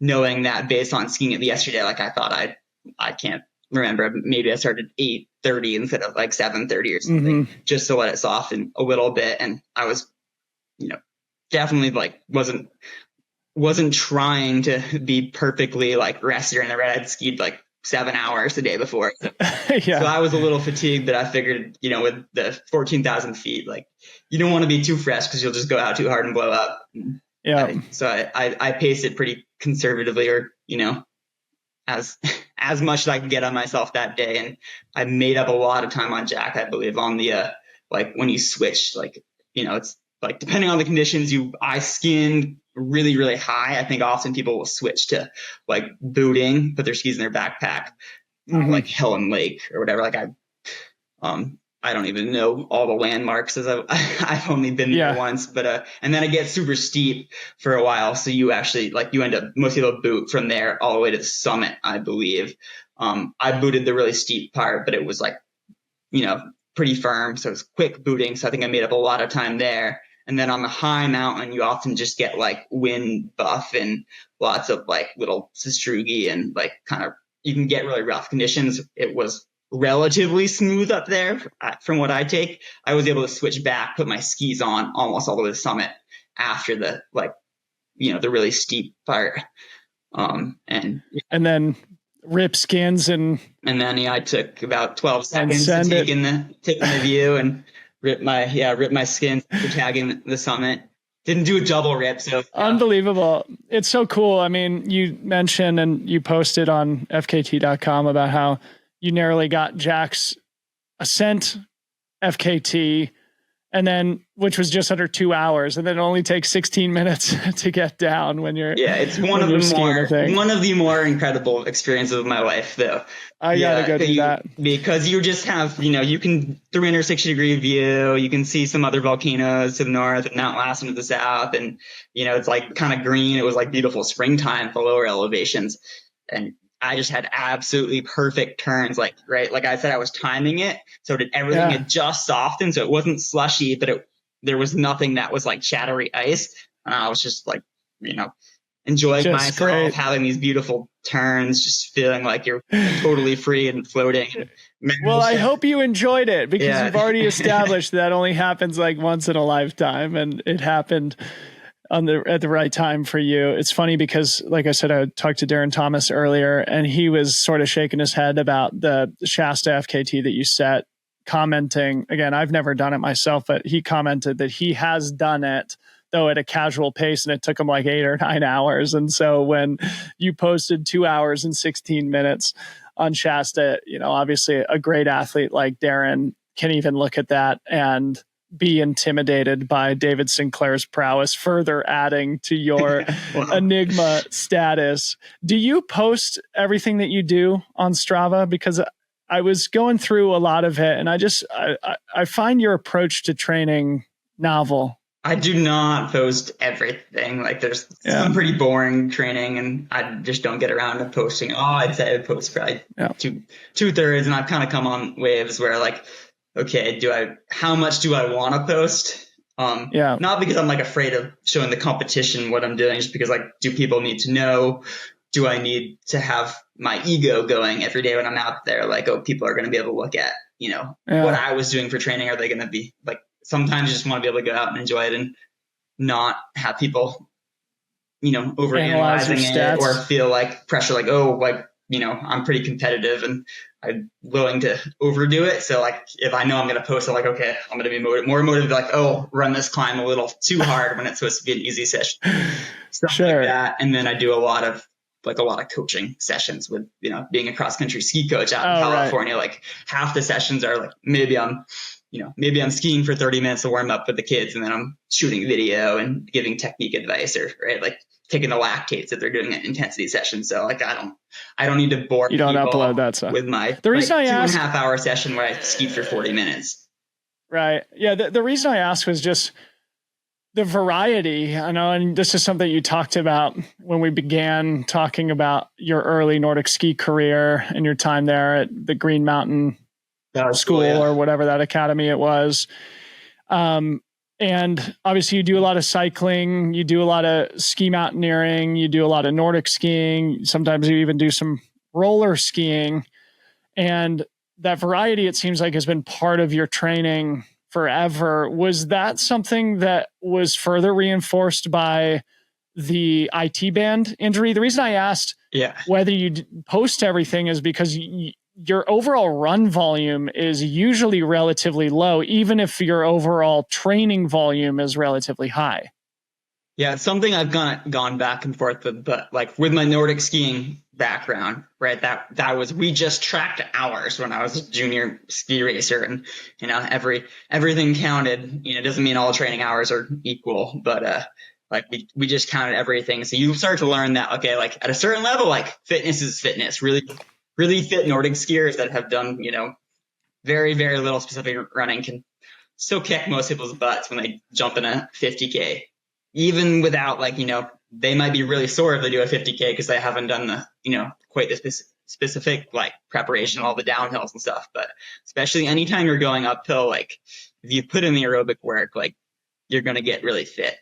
Speaker 2: knowing that based on skiing it yesterday, like I thought I can't remember. Maybe I started 8:30 instead of like 7:30 or something, just to let it soften a little bit. And I was, definitely like wasn't trying to be perfectly like rested or in the red. I'd skied like 7 hours the day before.
Speaker 3: Yeah.
Speaker 2: So I was a little fatigued, but I figured, with the 14,000 feet, like you don't want to be too fresh because you'll just go out too hard and blow up.
Speaker 3: Yeah.
Speaker 2: So I paced it pretty conservatively, or, as much as I could get on myself that day. And I made up a lot of time on Jack, I believe, on the, like when you switch, like, it's like, depending on the conditions, I skinned really, really high. I think often people will switch to like booting, put their skis in their backpack, like Helen Lake or whatever. Like I don't even know all the landmarks as I've only been there once, but, and then it gets super steep for a while. So you actually you end up, most people boot from there all the way to the summit, I believe. I booted the really steep part, but it was like, pretty firm. So it was quick booting. So I think I made up a lot of time there. And then on the high mountain, you often just get like wind buff and lots of like little sastrugi and like kind of, you can get really rough conditions. It was relatively smooth up there from what I take. I was able to switch back, put my skis on almost all the way to the summit after the the really steep part. And then
Speaker 3: rip skins and
Speaker 2: then I took about 12 seconds to taking the view and rip my skins for tagging the summit. Didn't do a double rip. So
Speaker 3: unbelievable. It's so cool. I mean, you mentioned and you posted on fkt.com about how you narrowly got Jack's ascent FKT, and then which was just under 2 hours, and then it only takes 16 minutes to get down when you're.
Speaker 2: Yeah, it's one of the more incredible experiences of my life, though.
Speaker 3: I gotta go do that
Speaker 2: because you just have, you can 360-degree view. You can see some other volcanoes to the north and Mount Lassen to the south, and it's like kind of green. It was like beautiful springtime for lower elevations, and I just had absolutely perfect turns. Like I said, I was timing it. So did everything had just softened. So it wasn't slushy, but there was nothing that was like chattery ice. And I was just like, enjoying myself, having these beautiful turns, just feeling like you're totally free and floating.
Speaker 3: Well, I hope you enjoyed it, because
Speaker 2: Yeah.
Speaker 3: you've already established that only happens like once in a lifetime, and it happened at the right time for you. It's funny because, like I said, I talked to Darren Thomas earlier, and he was sort of shaking his head about the Shasta FKT that you set, commenting, again, I've never done it myself, but he commented that he has done it, though at a casual pace, and it took him like 8 or 9 hours. And so when you posted 2 hours and 16 minutes on Shasta, obviously a great athlete like Darren can even look at that and be intimidated by David Sinclair's prowess, further adding to your wow. Enigma status. Do you post everything that you do on Strava? Because I was going through a lot of it, and I find your approach to training novel.
Speaker 2: I do not post everything. Like there's some pretty boring training, and I just don't get around to posting. I'd say I post probably two-thirds, and I've kind of come on waves where like, okay, how much do I want to post? Not because I'm like afraid of showing the competition what I'm doing, just because like, do people need to know? Do I need to have my ego going every day when I'm out there? Like, people are going to be able to look at, what I was doing for training. Are they going to be like, sometimes you just want to be able to go out and enjoy it and not have people, overanalyzing it or feel like pressure, like, I'm pretty competitive and I'm willing to overdo it. So like, if I know I'm going to post, I'm like, okay, I'm going to be more motivated, like, run this climb a little too hard when it's supposed to be an easy session. Stuff like that. And then I do a lot of coaching sessions with, being a cross country ski coach out in California. Right. Like half the sessions are like, maybe I'm skiing for 30 minutes to warm up with the kids, and then I'm shooting video and giving technique advice, or like taking the lactates that they're doing an intensity session. So like, I don't need to bore
Speaker 3: you don't
Speaker 2: people
Speaker 3: upload that stuff
Speaker 2: with my
Speaker 3: the reason I asked,
Speaker 2: 2.5 hour session where I skied for 40 minutes.
Speaker 3: Right. Yeah. The reason I asked was just the variety. I know, and this is something you talked about when we began talking about your early Nordic ski career and your time there at the Green Mountain School or whatever that academy it was. And obviously you do a lot of cycling, you do a lot of ski mountaineering, you do a lot of Nordic skiing. Sometimes you even do some roller skiing, and that variety, it seems like, has been part of your training forever. Was that something that was further reinforced by the IT band injury? The reason I asked whether you post everything is because your overall run volume is usually relatively low, even if your overall training volume is relatively high.
Speaker 2: Yeah, it's something I've gone back and forth with, but like with my Nordic skiing background, right? That was, we just tracked hours when I was a junior ski racer, and everything counted. It doesn't mean all training hours are equal, but like we just counted everything. So you start to learn that, okay, like at a certain level, like fitness is fitness. Really fit Nordic skiers that have done, very, very little specific running can still kick most people's butts when they jump in a 50K, even without like, they might be really sore if they do a 50K because they haven't done the, quite the specific like preparation, all the downhills and stuff. But especially anytime you're going uphill, like if you put in the aerobic work, like you're going to get really fit.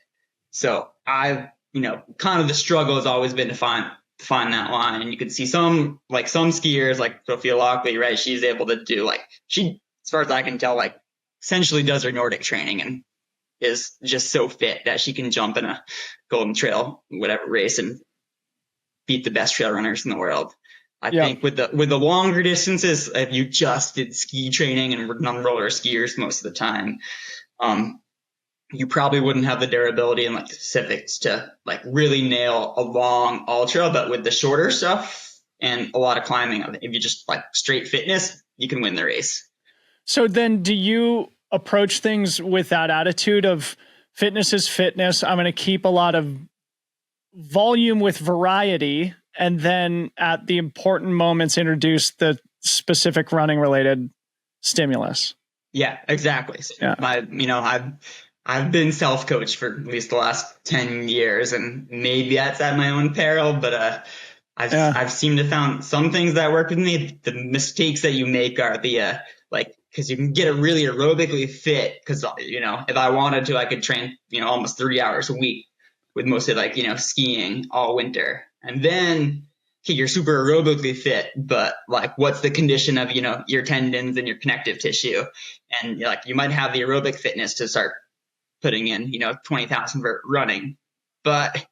Speaker 2: So kind of the struggle has always been to find that line. And you could see some skiers like Sophia Lockley, right? She's able to do she, as far as I can tell, like essentially does her Nordic training and is just so fit that she can jump in a Golden Trail, whatever race, and beat the best trail runners in the world. I think with the longer distances, if you just did ski training and were non-roller skiers most of the time, you probably wouldn't have the durability and like the specifics to like really nail a long ultra. But with the shorter stuff and a lot of climbing, if you just like straight fitness, you can win the race.
Speaker 3: So then do you approach things with that attitude of fitness is fitness? I'm going to keep a lot of volume with variety, and then at the important moments, introduce the specific running related stimulus. Yeah,
Speaker 2: exactly. So I've been self-coached for at least the last 10 years, and maybe that's at my own peril, but I've seemed to found some things that work with me. The mistakes that you make are the because you can get really aerobically fit, because if I wanted to, I could train almost 3 hours a week with mostly skiing all winter, and then okay, you're super aerobically fit, but like, what's the condition of, your tendons and your connective tissue? And like, you might have the aerobic fitness to start putting in, 20,000 vert running, but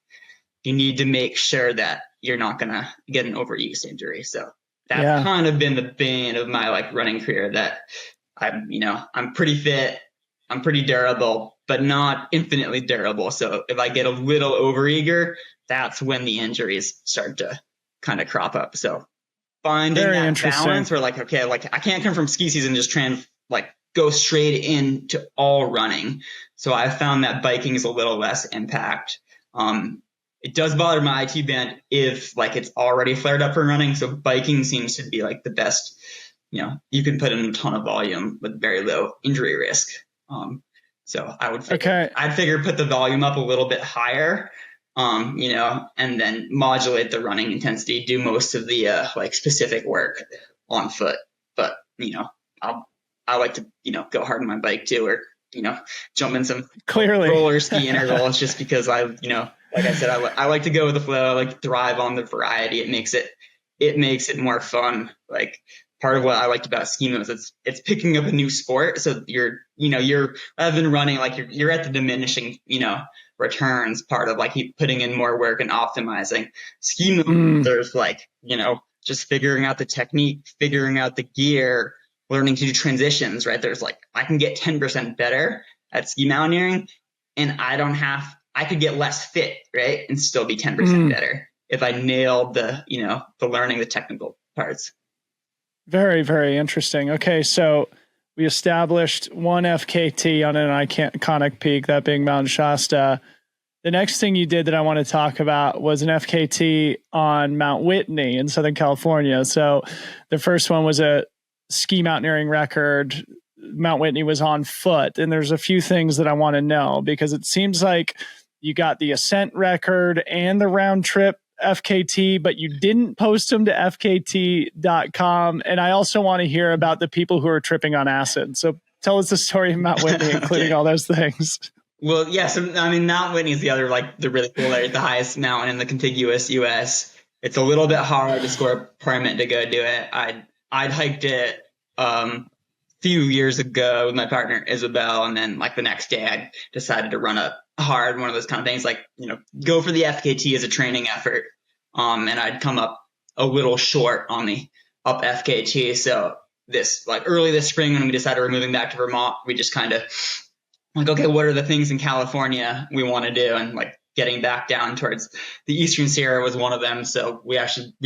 Speaker 2: you need to make sure that you're not going to get an overuse injury. So that's kind of been the bane of my like running career, that I'm pretty fit, I'm pretty durable, but not infinitely durable. So if I get a little overeager, that's when the injuries start to kind of crop up. So finding that balance where like, okay, like I can't come from ski season and just try and like go straight into all running. So I found that biking is a little less impact. It does bother my IT band if like it's already flared up from running. So biking seems to be like the best, you can put in a ton of volume with very low injury risk. So I would figure put the volume up a little bit higher, and then modulate the running intensity, do most of the like specific work on foot. But, I like to, go hard on my bike too, or, jump in some roller ski intervals just because like I said, I like to go with the flow. I like to thrive on the variety. It makes it more fun. Like part of what I liked about skiing was it's picking up a new sport. So you're rather than running, like you're at the diminishing, returns part of like putting in more work and optimizing. Skiing, there's like, just figuring out the technique, figuring out the gear, learning to do transitions, right? There's like, I can get 10% better at ski mountaineering, and I could get less fit, right? And still be 10% better if I nailed the learning the technical parts.
Speaker 3: Very, very interesting. Okay. So we established one FKT on an iconic peak, that being Mount Shasta. The next thing you did that I want to talk about was an FKT on Mount Whitney in Southern California. So the first one was a ski mountaineering record. Mount Whitney was on foot. And there's a few things that I want to know, because it seems like you got the ascent record and the round trip FKT, but you didn't post them to FKT.com. And I also want to hear about the people who are tripping on acid. So tell us the story of Mount Whitney, including all those things.
Speaker 2: Well, yeah. So, Mount Whitney is the other, like the really cool area, the highest mountain in the contiguous US. It's a little bit hard to score a permit to go do it. I'd hiked it, few years ago with my partner Isabel, and then like the next day I decided to run a hard one of those kind of things, like go for the FKT as a training effort, and I'd come up a little short on the up FKT. So early this spring, when we decided we're moving back to Vermont, we just kind of like, okay, what are the things in California we want to do? And like getting back down towards the Eastern Sierra was one of them. So we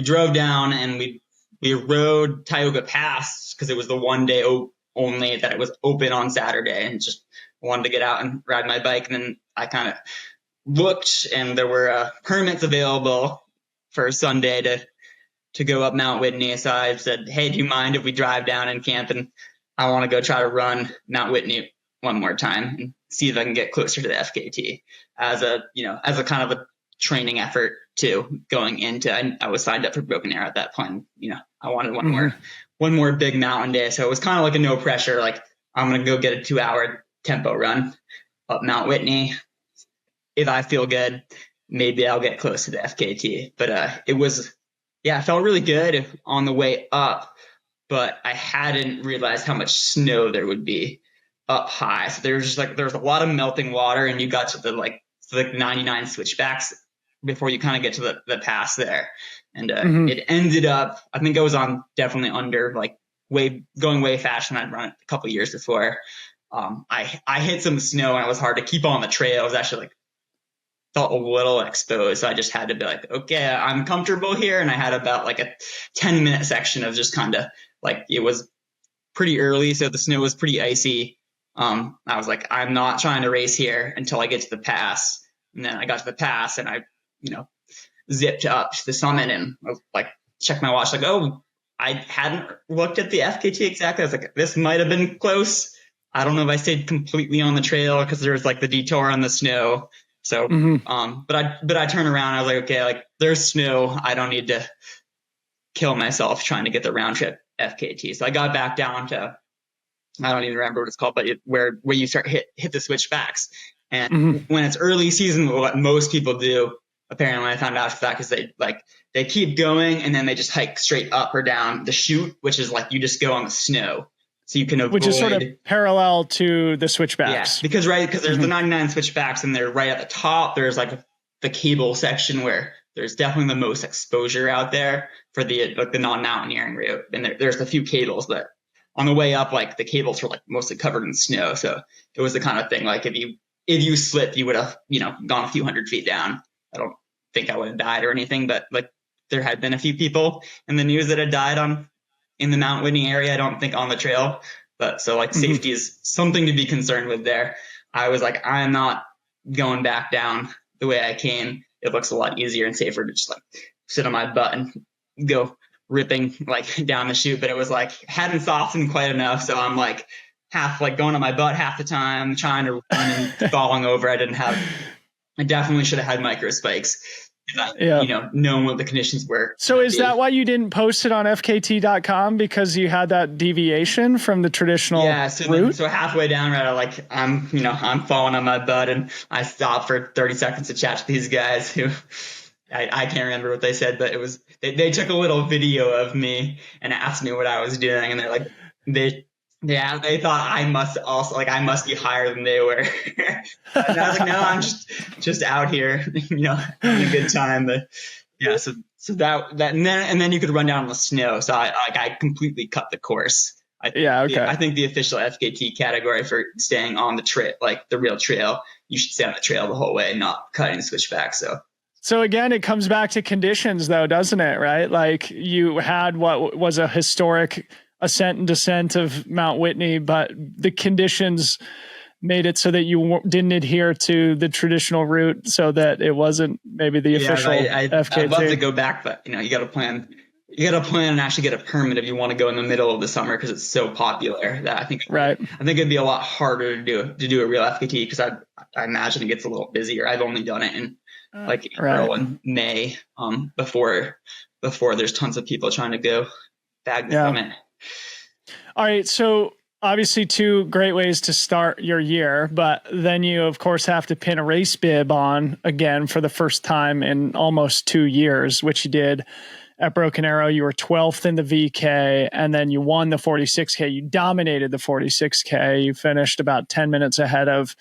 Speaker 2: drove down and we rode Tioga Pass because it was the one day only that it was open on Saturday, and just wanted to get out and ride my bike. And then I kind of looked, and there were permits available for Sunday to go up Mount Whitney. So I said, hey, do you mind if we drive down and camp? And I want to go try to run Mount Whitney one more time and see if I can get closer to the FKT as a kind of a training effort too, going into, I was signed up for Broken Arrow at that point. I wanted one more big mountain day. So it was kind of like a no pressure, like I'm going to go get a 2-hour tempo run up Mount Whitney. If I feel good, maybe I'll get close to the FKT. But I felt really good on the way up, but I hadn't realized how much snow there would be up high. So there was a lot of melting water, and you got to the 99 switchbacks before you kind of get to the pass there. And it ended up, I think I was on definitely under, like going way faster than I'd run it a couple years before. I hit some snow, and it was hard to keep on the trail. I was actually felt a little exposed. So I just had to be like, okay, I'm comfortable here. And I had about like a 10-minute section of just kind of like, it was pretty early, so the snow was pretty icy. I was like, I'm not trying to race here until I get to the pass. And then I got to the pass, and I, zipped up to the summit, and I was like, checked my watch, like, oh, I hadn't looked at the FKT exactly. I was like, this might have been close. I don't know if I stayed completely on the trail because there was like the detour on the snow. So, but I turned around. I was like, okay, like there's snow. I don't need to kill myself trying to get the round trip FKT. So I got back down to, I don't even remember what it's called, but where you start hit the switchbacks. And when it's early season, what most people do apparently I found out after that, because they keep going and then they just hike straight up or down the chute, which is like you just go on the snow. So you can avoid,
Speaker 3: which is sort of parallel to the switchbacks.
Speaker 2: Yeah, because there's the 99 switchbacks, and they're right at the top. There's like the cable section where there's definitely the most exposure out there for the non-mountaineering route. And there's a few cables, but on the way up, like the cables were like mostly covered in snow. So it was the kind of thing, like if you slipped, you would have, gone a few hundred feet down. I don't think I would have died or anything, but like there had been a few people in the news that had died in the Mount Whitney area. I don't think on the trail, but so like safety is something to be concerned with there. I was like, I'm not going back down the way I came. It looks a lot easier and safer to just like sit on my butt and go ripping like down the chute. But it was like hadn't softened quite enough, so I'm like half like going on my butt half the time, trying to run and falling over. I definitely should have had micro spikes. Knowing what the conditions were.
Speaker 3: So is that why you didn't post it on FKT.com, because you had that deviation from the traditional route?
Speaker 2: So halfway down, right, I'm falling on my butt, and I stopped for 30 seconds to chat to these guys who I can't remember what they said, but it was they took a little video of me and asked me what I was doing, and they're like they thought I must be higher than they were. And I was like, no, I'm just out here, having a good time. But yeah, so that and then you could run down on the snow. So I completely cut the course. I think the official FKT category for staying on the trail, like the real trail, you should stay on the trail the whole way, not cutting switchback.
Speaker 3: So again, it comes back to conditions though, doesn't it? Right? Like you had what was a historic ascent and descent of Mount Whitney, but the conditions made it so that you didn't adhere to the traditional route, so that it wasn't maybe the official FKT.
Speaker 2: I'd love to go back, but you got to plan. You got to plan and actually get a permit if you want to go in the middle of the summer, because it's so popular that I think it'd be a lot harder to do a real FKT, because I imagine it gets a little busier. I've only done it in April and May, before there's tons of people trying to go bag the summit.
Speaker 3: All right. So obviously 2 great ways to start your year, but then you of course have to pin a race bib on again for the first time in almost 2 years, which you did at Broken Arrow. You were 12th in the VK, and then you won the 46K. You dominated the 46K. You finished about 10 minutes ahead of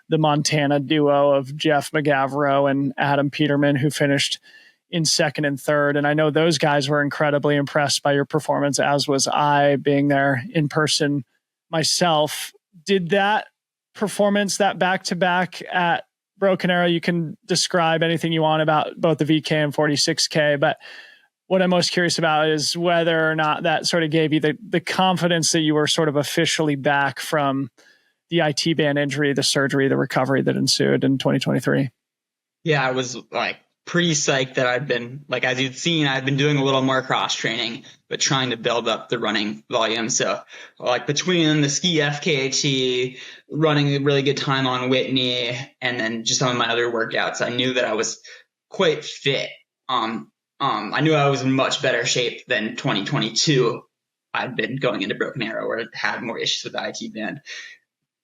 Speaker 3: the Montana duo of Jeff McGavro and Adam Peterman, who finished in 2nd and 3rd. And I know those guys were incredibly impressed by your performance, as was I, being there in person myself. Did that performance, that back-to-back at Broken Arrow, you can describe anything you want about both the VK and 46K, but what I'm most curious about is whether or not that sort of gave you the confidence that you were sort of officially back from the IT band injury, the surgery, the recovery that ensued in 2023.
Speaker 2: Yeah, I was like pretty psyched that I've been, like, as you've seen, I've been doing a little more cross training, but trying to build up the running volume. So like between the ski FKT, running a really good time on Whitney, and then just some of my other workouts, I knew that I was quite fit. I knew I was in much better shape than 2022. I'd been going into Broken Arrow, where I had more issues with the IT band.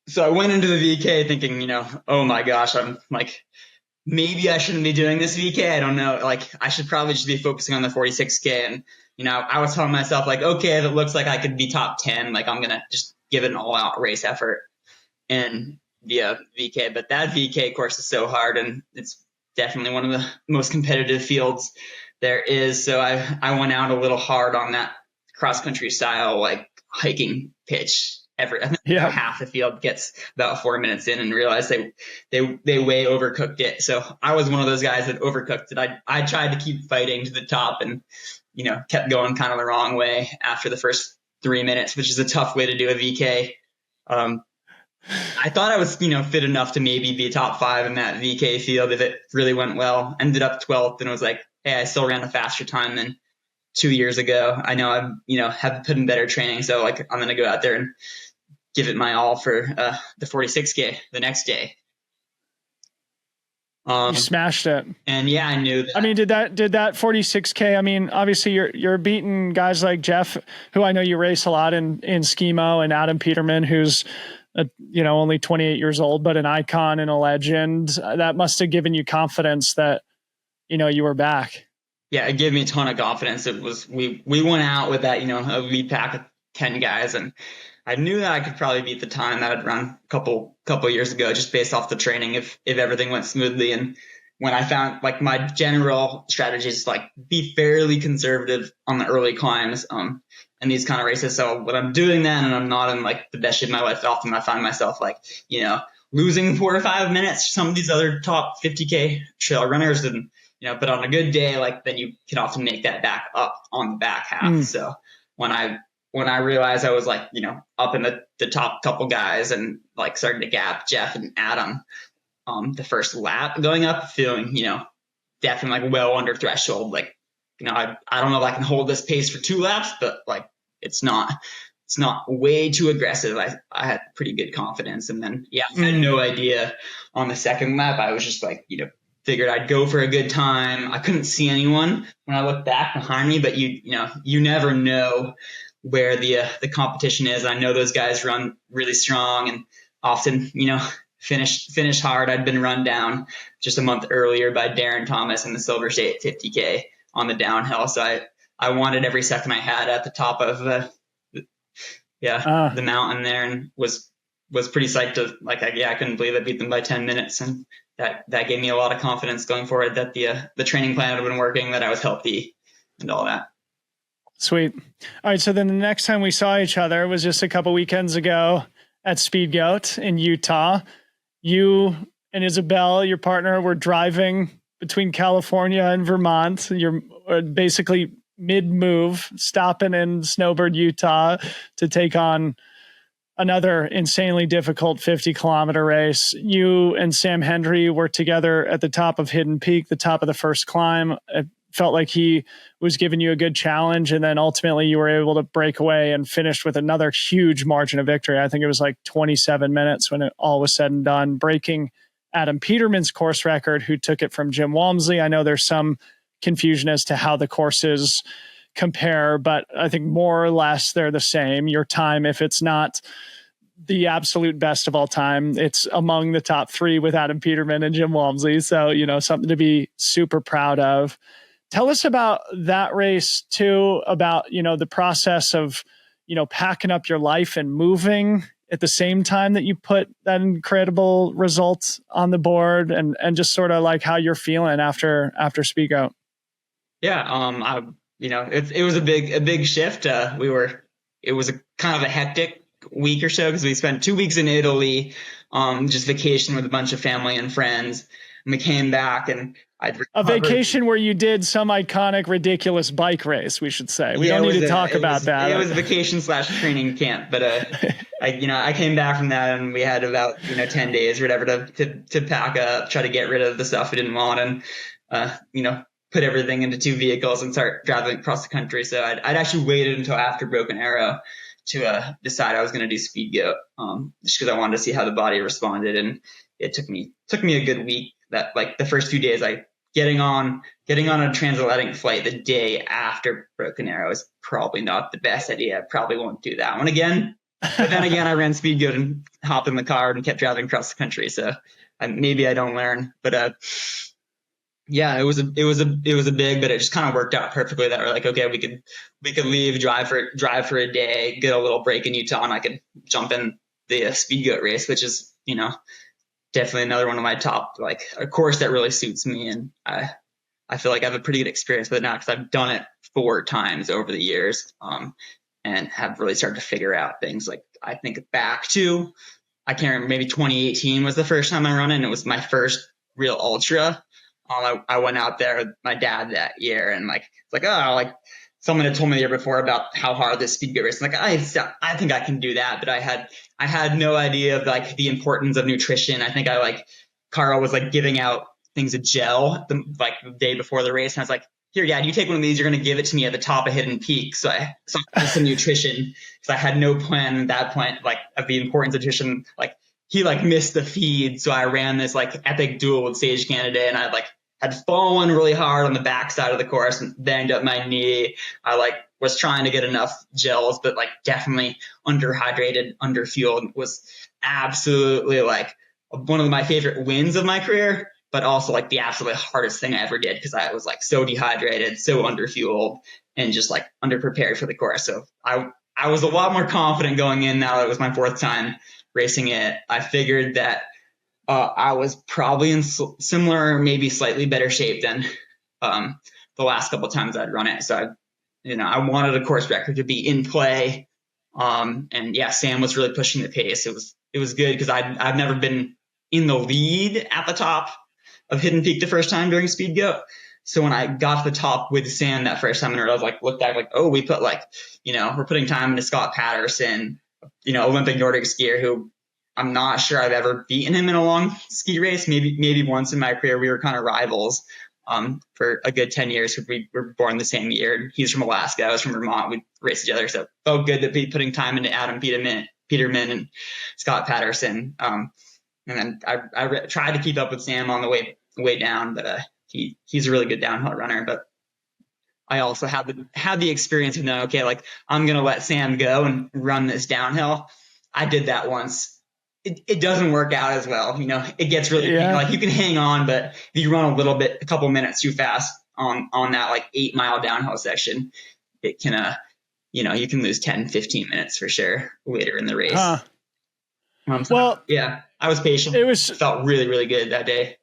Speaker 2: So I went into the VK thinking, oh my gosh, I'm like, maybe I shouldn't be doing this VK. I don't know. Like, I should probably just be focusing on the 46K. And, I was telling myself, like, okay, if it looks like I could be top 10, like, I'm going to just give it an all out race effort in the VK. But that VK course is so hard, and it's definitely one of the most competitive fields there is. So I went out a little hard on that cross country style, like hiking pitch. I think half the field gets about 4 minutes in and realized they way overcooked it. So I was one of those guys that overcooked it. I tried to keep fighting to the top, and kept going kind of the wrong way after the first 3 minutes, which is a tough way to do a VK. I thought I was fit enough to maybe be top 5 in that VK field if it really went well. Ended up 12th, and was like, hey, I still ran a faster time than 2 years ago. I know I've have put in better training, so like I'm gonna go out there and give it my all for the 46K the next day.
Speaker 3: You smashed it.
Speaker 2: And yeah, I knew that.
Speaker 3: I mean, did that 46K? I mean, obviously you're beating guys like Jeff, who I know you race a lot in Schemo, and Adam Peterman, who's only 28 years old, but an icon and a legend. That must have given you confidence that you were back.
Speaker 2: Yeah, it gave me a ton of confidence. It was we went out with that, a lead pack of 10 guys, and I knew that I could probably beat the time that I'd run a couple years ago, just based off the training, if everything went smoothly. And when I found, like, my general strategy is like be fairly conservative on the early climbs, in these kind of races. So when I'm doing that and I'm not in like the best shape of my life, often I find myself like, losing 4 or 5 minutes to some of these other top 50K trail runners. And, but on a good day, like, then you can often make that back up on the back half. So when I realized I was like, up in the top couple guys and like starting to gap Jeff and Adam, the first lap going up, feeling, definitely like well under threshold. Like, I don't know if I can hold this pace for 2 laps, but like, it's not way too aggressive. I had pretty good confidence. And then, I had no idea on the second lap. I was just like, figured I'd go for a good time. I couldn't see anyone when I looked back behind me, but you never know where the competition is. I know those guys run really strong and often, finish hard. I'd been run down just a month earlier by Darren Thomas in the Silver State 50K on the downhill. So I wanted every second I had at the top of the mountain there, and was pretty psyched to, like, I couldn't believe I beat them by 10 minutes. And that gave me a lot of confidence going forward that the training plan had been working, that I was healthy and all that.
Speaker 3: Sweet. All right. So then the next time we saw each other was just a couple weekends ago at Speedgoat in Utah. You and Isabel, your partner, were driving between California and Vermont. You're basically mid-move, stopping in Snowbird, Utah to take on another insanely difficult 50-kilometer race. You and Sam Hendry were together at the top of Hidden Peak, the top of the first climb. It felt like he was giving you a good challenge, and then ultimately you were able to break away and finished with another huge margin of victory. I think it was like 27 minutes when it all was said and done, breaking Adam Peterman's course record, who took it from Jim Walmsley. I know there's some confusion as to how the courses compare, but I think more or less they're the same. Your time, if it's not the absolute best of all time, it's among the top 3 with Adam Peterman and Jim Walmsley. So, something to be super proud of. Tell us about that race too, about, the process of, packing up your life and moving at the same time that you put that incredible result on the board, and just sort of like how you're feeling after Speedgoat.
Speaker 2: Yeah. It was a big shift. It was a kind of a hectic week or so, because we spent 2 weeks in Italy, just vacation with a bunch of family and friends. And we came back, and
Speaker 3: a vacation where you did some iconic, ridiculous bike race, we should say. We don't need to talk about that.
Speaker 2: It was a vacation / training camp, but I came back from that, and we had about 10 days or whatever to pack up, try to get rid of the stuff we didn't want, and put everything into 2 vehicles and start driving across the country. So I'd actually waited until after Broken Arrow to decide I was going to do Speedgoat, just because I wanted to see how the body responded. And it took me a good week. That, like, the first few days, getting on a transatlantic flight the day after Broken Arrow is probably not the best idea. I probably won't do that one again. But then again, I ran Speedgoat and hopped in the car and kept driving across the country. So maybe I don't learn, but it was a big, but it just kind of worked out perfectly that we're like, okay, we could leave, drive for a day, get a little break in Utah, and I could jump in the Speedgoat race, which is, definitely another one of my top, like, a course that really suits me. And I feel like I have a pretty good experience with it now, because I've done it 4 times over the years, and have really started to figure out things. Like, I think back to, I can't remember, maybe 2018 was the first time I run it, and it was my first real ultra. I went out there with my dad that year, and someone had told me the year before about how hard this Speedgoat race is. Like, I think I can do that, but I had no idea of, like, the importance of nutrition. I think Carl was like giving out things of gel the day before the race, and I was like, here, Dad, you take one of these. You're going to give it to me at the top of Hidden Peak. So I had some nutrition, because I had no plan at that point, like, of the importance of nutrition. Like, he missed the feed, so I ran this epic duel with Sage Canada, and I had fallen really hard on the backside of the course and banged up my knee. I was trying to get enough gels, but definitely underhydrated, underfueled. Was absolutely one of my favorite wins of my career, but also like the absolute hardest thing I ever did because I was like so dehydrated, so underfueled, and just like underprepared for the course. So I was a lot more confident going in now that it was my fourth time racing it. I figured that I was probably in similar, maybe slightly better shape than the last couple of times I'd run it. So I wanted a course record to be in play. And yeah, Sam was really pushing the pace. It was good because I've never been in the lead at the top of Hidden Peak the first time during Speedgoat. So when I got to the top with Sam that first time, and I was like, looked at like, oh, we put like, we're putting time into Scott Patterson, Olympic Nordic skier who I'm not sure I've ever beaten him in a long ski race. Maybe once in my career. We were kind of rivals for a good 10 years because we were born the same year. He's from Alaska. I was from Vermont. We raced together. So it felt good to be putting time into Adam Peterman and Scott Patterson. And then I tried to keep up with Sam on the way down, but he's a really good downhill runner. But I also had the experience of knowing, okay, like I'm going to let Sam go and run this downhill. I did that once. It doesn't work out as well. It gets really like you can hang on, but if you run a couple minutes too fast on that like 8 mile downhill section, it can, you can lose 10, 15 minutes for sure later in the race.
Speaker 1: Well,
Speaker 2: yeah, I was patient. It felt really, really good that day.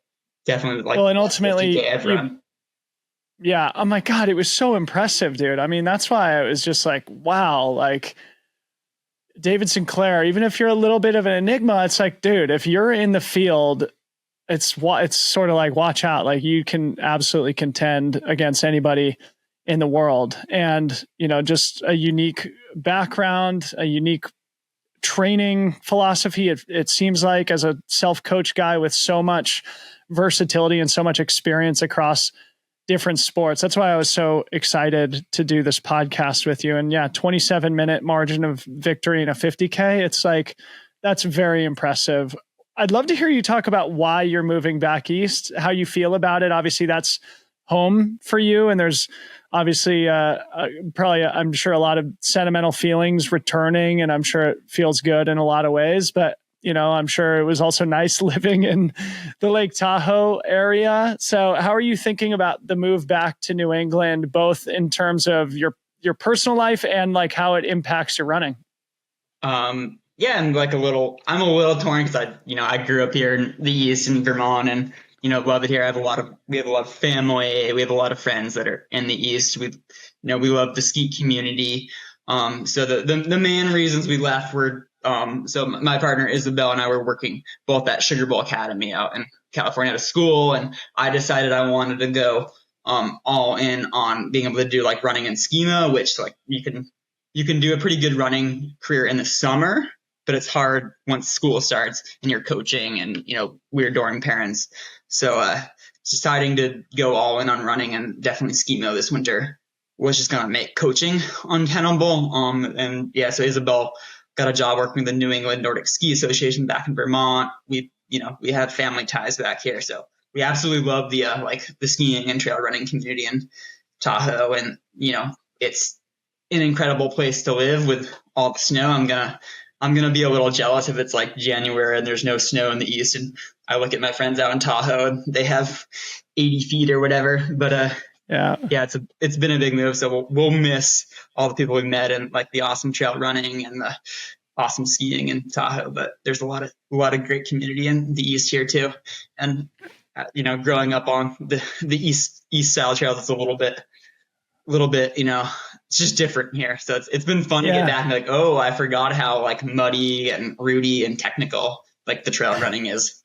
Speaker 2: Definitely like,
Speaker 3: and ultimately, yeah. Oh my God. It was so impressive, dude. I mean, that's why I was just like, wow, like, David Sinclair, even if you're a little bit of an enigma, it's like, dude, if you're in the field, it's sort of like, watch out. Like you can absolutely contend against anybody in the world. And, just a unique background, a unique training philosophy. It seems like as a self-coach guy with so much versatility and so much experience across different sports. That's why I was so excited to do this podcast with you. And 27-minute margin of victory in a 50K. It's like, that's very impressive. I'd love to hear you talk about why you're moving back east, how you feel about it. Obviously that's home for you. And there's obviously probably, I'm sure, a lot of sentimental feelings returning, and I'm sure it feels good in a lot of ways, but I'm sure it was also nice living in the Lake Tahoe area. So how are you thinking about the move back to New England, both in terms of your personal life and like how it impacts your running?
Speaker 2: Yeah, I'm a little torn because I grew up here in the East in Vermont and, love it here. We have a lot of family. We have a lot of friends that are in the East. We love the ski community. So the main reasons we left were, so my partner Isabel and I were working both at Sugar Bowl Academy out in California at a school, and I decided I wanted to go all in on being able to do like running and schema, which like you can do a pretty good running career in the summer, but it's hard once school starts and you're coaching and we're dorm parents. So deciding to go all in on running and definitely schema this winter was just gonna make coaching untenable. So Isabel got a job working with the New England Nordic Ski Association back in Vermont. We have family ties back here, so we absolutely love the skiing and trail running community in Tahoe, and it's an incredible place to live with all the snow. I'm gonna be a little jealous if it's like January and there's no snow in the East, and I look at my friends out in Tahoe and they have 80 feet or whatever. But yeah, it's been a big move. So we'll miss all the people we met and like the awesome trail running and the awesome skiing in Tahoe. But there's a lot of great community in the East here too. And growing up on the East style trails, it's a little bit, it's just different here. So it's been fun to get back and be like, oh, I forgot how like muddy and rooty and technical like the trail running is.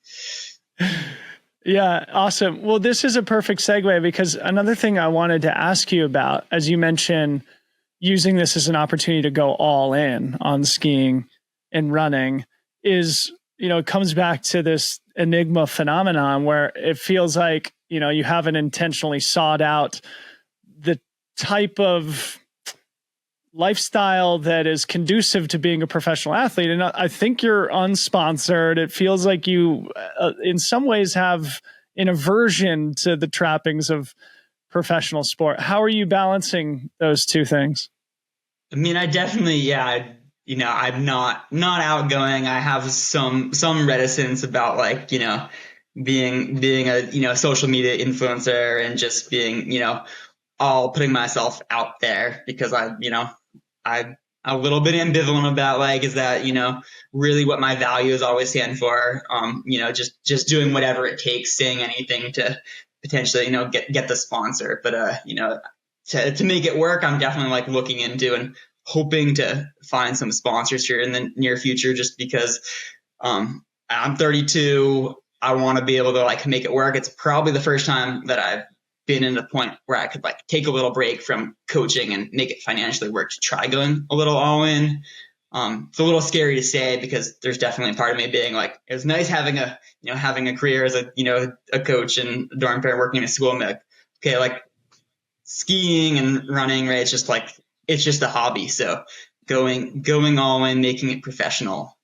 Speaker 3: Yeah. Awesome. Well, this is a perfect segue because another thing I wanted to ask you about, as you mentioned, using this as an opportunity to go all in on skiing and running is, it comes back to this enigma phenomenon where it feels like, you haven't intentionally sought out the type of lifestyle that is conducive to being a professional athlete. And I think you're unsponsored. It feels like you, in some ways, have an aversion to the trappings of professional sport. How are you balancing those two things?
Speaker 2: I mean, I definitely, I'm not outgoing. I have some reticence about being a, social media influencer and just being, all putting myself out there because I'm a little bit ambivalent about like, is that, really what my values always stand for? Just doing whatever it takes, saying anything to potentially, get the sponsor. But, to make it work, I'm definitely like looking into and hoping to find some sponsors here in the near future, just because, I'm 32. I want to be able to like make it work. It's probably the first time that I've been in a point where I could like take a little break from coaching and make it financially work to try going a little all in. It's a little scary to say because there's definitely a part of me being like, it was nice having a career as a coach and a dorm parent working in a school. I'm like, okay, like skiing and running, right? It's just a hobby. So going all in, making it professional,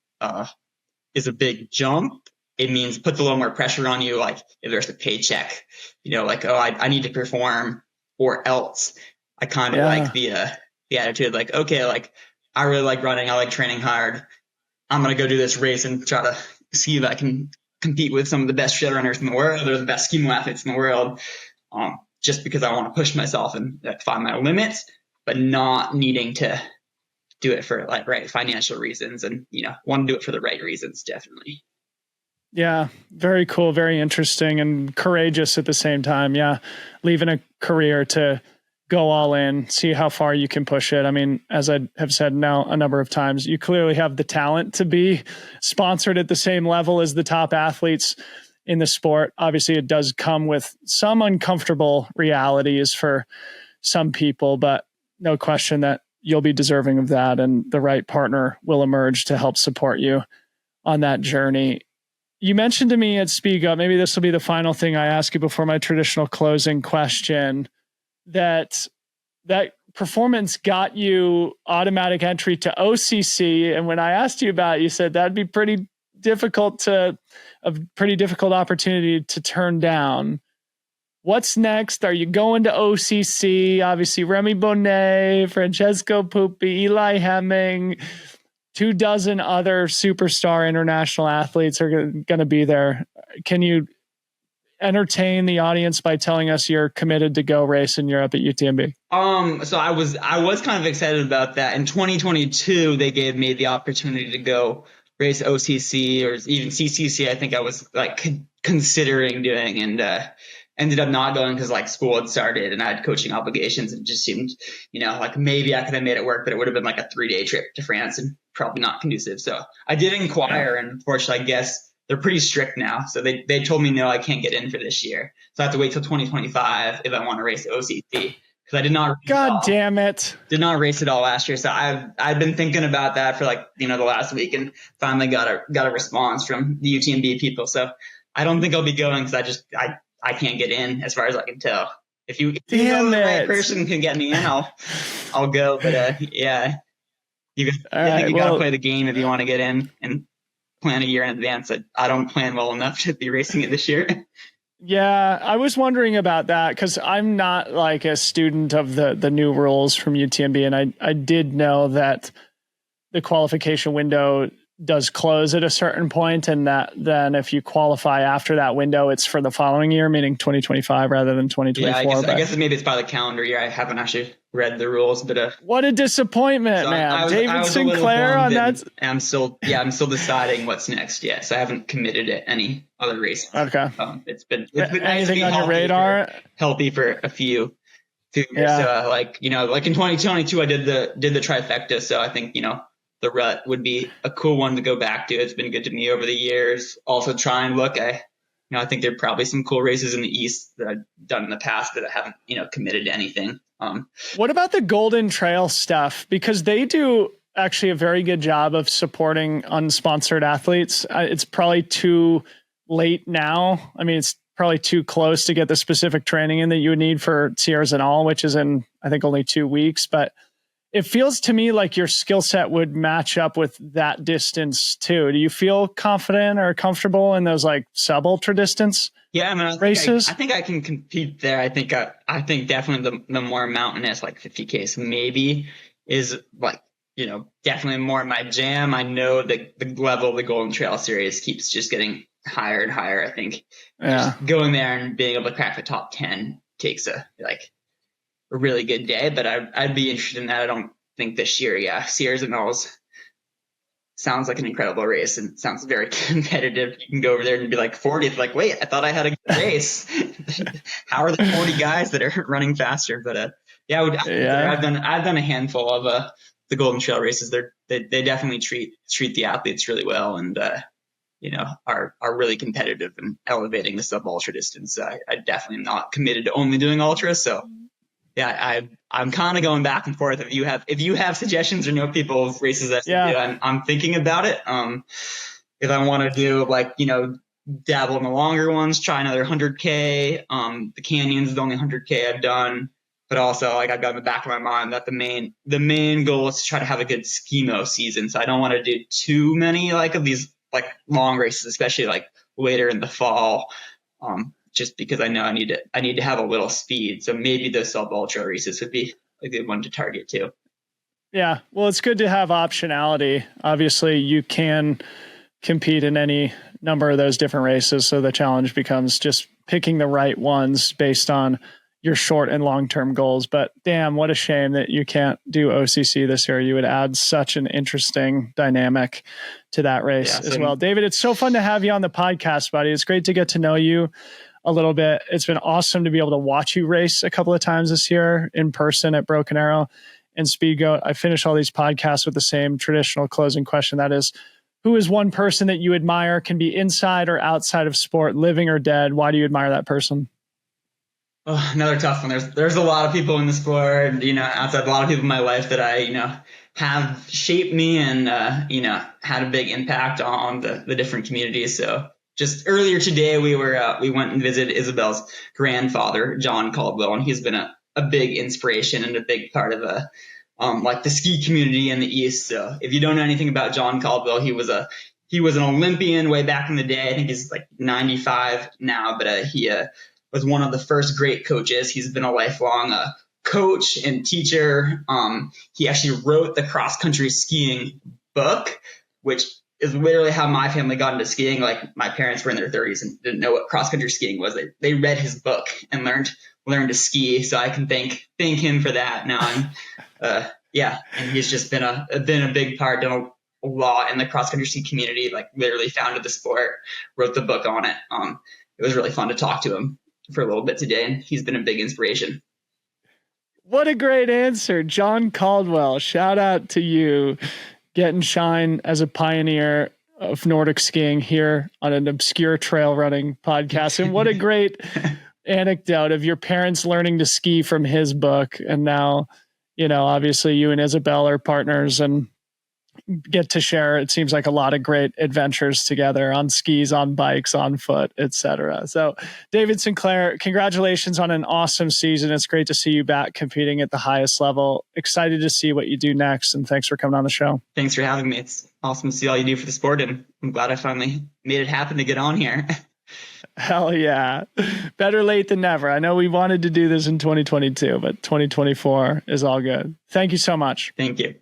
Speaker 2: is a big jump. It means puts a little more pressure on you. Like if there's a paycheck, like, oh, I need to perform or else. I kind of like the attitude, like, okay, like I really like running. I like training hard. I'm going to go do this race and try to see if I can compete with some of the best trail runners in the world or the best sumo athletes in the world. Just because I want to push myself and find my limits, but not needing to do it for like financial reasons and, want to do it for the right reasons. Definitely.
Speaker 3: Yeah, very cool, very interesting and courageous at the same time. Yeah, leaving a career to go all in, see how far you can push it. I mean, as I have said now a number of times, you clearly have the talent to be sponsored at the same level as the top athletes in the sport. Obviously, it does come with some uncomfortable realities for some people, but no question that you'll be deserving of that and the right partner will emerge to help support you on that journey. You mentioned to me at Speedgoat, maybe this will be the final thing I ask you before my traditional closing question, that performance got you automatic entry to OCC. And when I asked you about it, you said that'd be a pretty difficult opportunity to turn down. What's next? Are you going to OCC? Obviously, Remy Bonnet, Francesco Puppi, Eli Hemming, 24 other superstar international athletes are going to be there. Can you entertain the audience by telling us you're committed to go race in Europe at UTMB?
Speaker 2: So I was kind of excited about that. In 2022, they gave me the opportunity to go race OCC or even CCC. I think I was like considering doing, and ended up not going because like school had started and I had coaching obligations. And it just seemed, like maybe I could have made it work, but it would have been like a 3-day trip to France and probably not conducive. So I did inquire, and unfortunately, I guess they're pretty strict now. So they told me, no, I can't get in for this year. So I have to wait till 2025 if I want to race OCC. Because I did not.
Speaker 3: God damn it!
Speaker 2: Did not race it all last year. So I've been thinking about that for like the last week, and finally got a response from the UTMB people. So I don't think I'll be going because I can't get in as far as I can tell. If the right person can get me in, I'll go. But yeah, you gotta play the game if you want to get in and plan a year in advance. I don't plan well enough to be racing it this year.
Speaker 3: Yeah, I was wondering about that because I'm not like a student of the new rules from UTMB, and I did know that the qualification window does close at a certain point, and that then if you qualify after that window, it's for the following year, meaning 2025 rather than 2024.
Speaker 2: Yeah, I guess maybe it's by the calendar year. I haven't actually read the rules, but
Speaker 3: what a disappointment, man! David Sinclair on that.
Speaker 2: I'm still deciding what's next. Yeah, so I haven't committed to any other race.
Speaker 3: Okay,
Speaker 2: it's been
Speaker 3: anything on your radar?
Speaker 2: Healthy for a few years.
Speaker 3: Yeah.
Speaker 2: So like in 2022, I did the trifecta. So I think the rut would be a cool one to go back to. It's been good to me over the years. Also try and look. I think there are probably some cool races in the East that I've done in the past that I haven't, committed to anything.
Speaker 3: What about the Golden Trail stuff? Because they do actually a very good job of supporting unsponsored athletes. It's probably too late now. I mean, it's probably too close to get the specific training in that you would need for Sierras and all, which is in, I think, only 2 weeks. But it feels to me like your skill set would match up with that distance too. Do you feel confident or comfortable in those like sub-ultra distance?
Speaker 2: Yeah, I mean, races? I think I can compete there. I think definitely the more mountainous, like 50K, so maybe is like, definitely more my jam. I know that the level of the Golden Trail series keeps just getting higher and higher. I think
Speaker 3: Yeah.
Speaker 2: just going there and being able to crack the top 10 takes a really good day, but I'd be interested in that. I don't think this year. Yeah. Sierras and Knolls sounds like an incredible race and sounds very competitive. You can go over there and be like 40th, like, wait, I thought I had a good race. How are the 40 guys that are running faster? But I've done a handful of the Golden Trail races. They definitely treat the athletes really well, and are really competitive and elevating the sub ultra distance. I definitely am not committed to only doing ultra, so yeah, I'm kind of going back and forth. If you have suggestions or know people's races that do, I'm thinking about it. If I want to do dabble in the longer ones, try another 100K. The Canyon's is the only 100K I've done, but also I've got in the back of my mind that the main goal is to try to have a good skimo season. So I don't want to do too many of these long races, especially later in the fall. Just because I know I need to have a little speed. So maybe the sub ultra races would be a good one to target too.
Speaker 3: Yeah. Well, it's good to have optionality. Obviously you can compete in any number of those different races. So the challenge becomes just picking the right ones based on your short and long-term goals. But damn, what a shame that you can't do OCC this year. You would add such an interesting dynamic to that race as well. David, it's so fun to have you on the podcast, buddy. It's great to get to know you a little bit. It's been awesome to be able to watch you race a couple of times this year in person at Broken Arrow and Speedgoat. I finish all these podcasts with the same traditional closing question. That is, who is one person that you admire, can be inside or outside of sport, living or dead? Why do you admire that person?
Speaker 2: Oh, another tough one. There's a lot of people in the sport, outside a lot of people in my life that I, have shaped me and, had a big impact on the different communities. So just earlier today, we went and visited Isabel's grandfather, John Caldwell, and he's been a big inspiration and a big part of the ski community in the East. So if you don't know anything about John Caldwell, he was an Olympian way back in the day. I think he's 95 now, but he was one of the first great coaches. He's been a lifelong coach and teacher. He actually wrote the cross country skiing book, which is literally how my family got into skiing. My parents were in their 30s and didn't know what cross country skiing was. They read his book and learned to ski. So I can thank him for that. Now and he's just been a big part, done a lot in the cross country ski community. Literally founded the sport, wrote the book on it. It was really fun to talk to him for a little bit today, and he's been a big inspiration.
Speaker 3: What a great answer, John Caldwell. Shout out to you, getting shine as a pioneer of Nordic skiing here on an obscure trail running podcast. And what a great anecdote of your parents learning to ski from his book. And now, obviously you and Isabel are partners and get to share, it seems like, a lot of great adventures together on skis, on bikes, on foot, etc. So David Sinclair, congratulations on an awesome season. It's great to see you back competing at the highest level. Excited to see what you do next. And thanks for coming on the show.
Speaker 2: Thanks for having me. It's awesome to see all you do for the sport. And I'm glad I finally made it happen to get on here.
Speaker 3: Hell yeah. Better late than never. I know we wanted to do this in 2022, but 2024 is all good. Thank you so much.
Speaker 2: Thank you.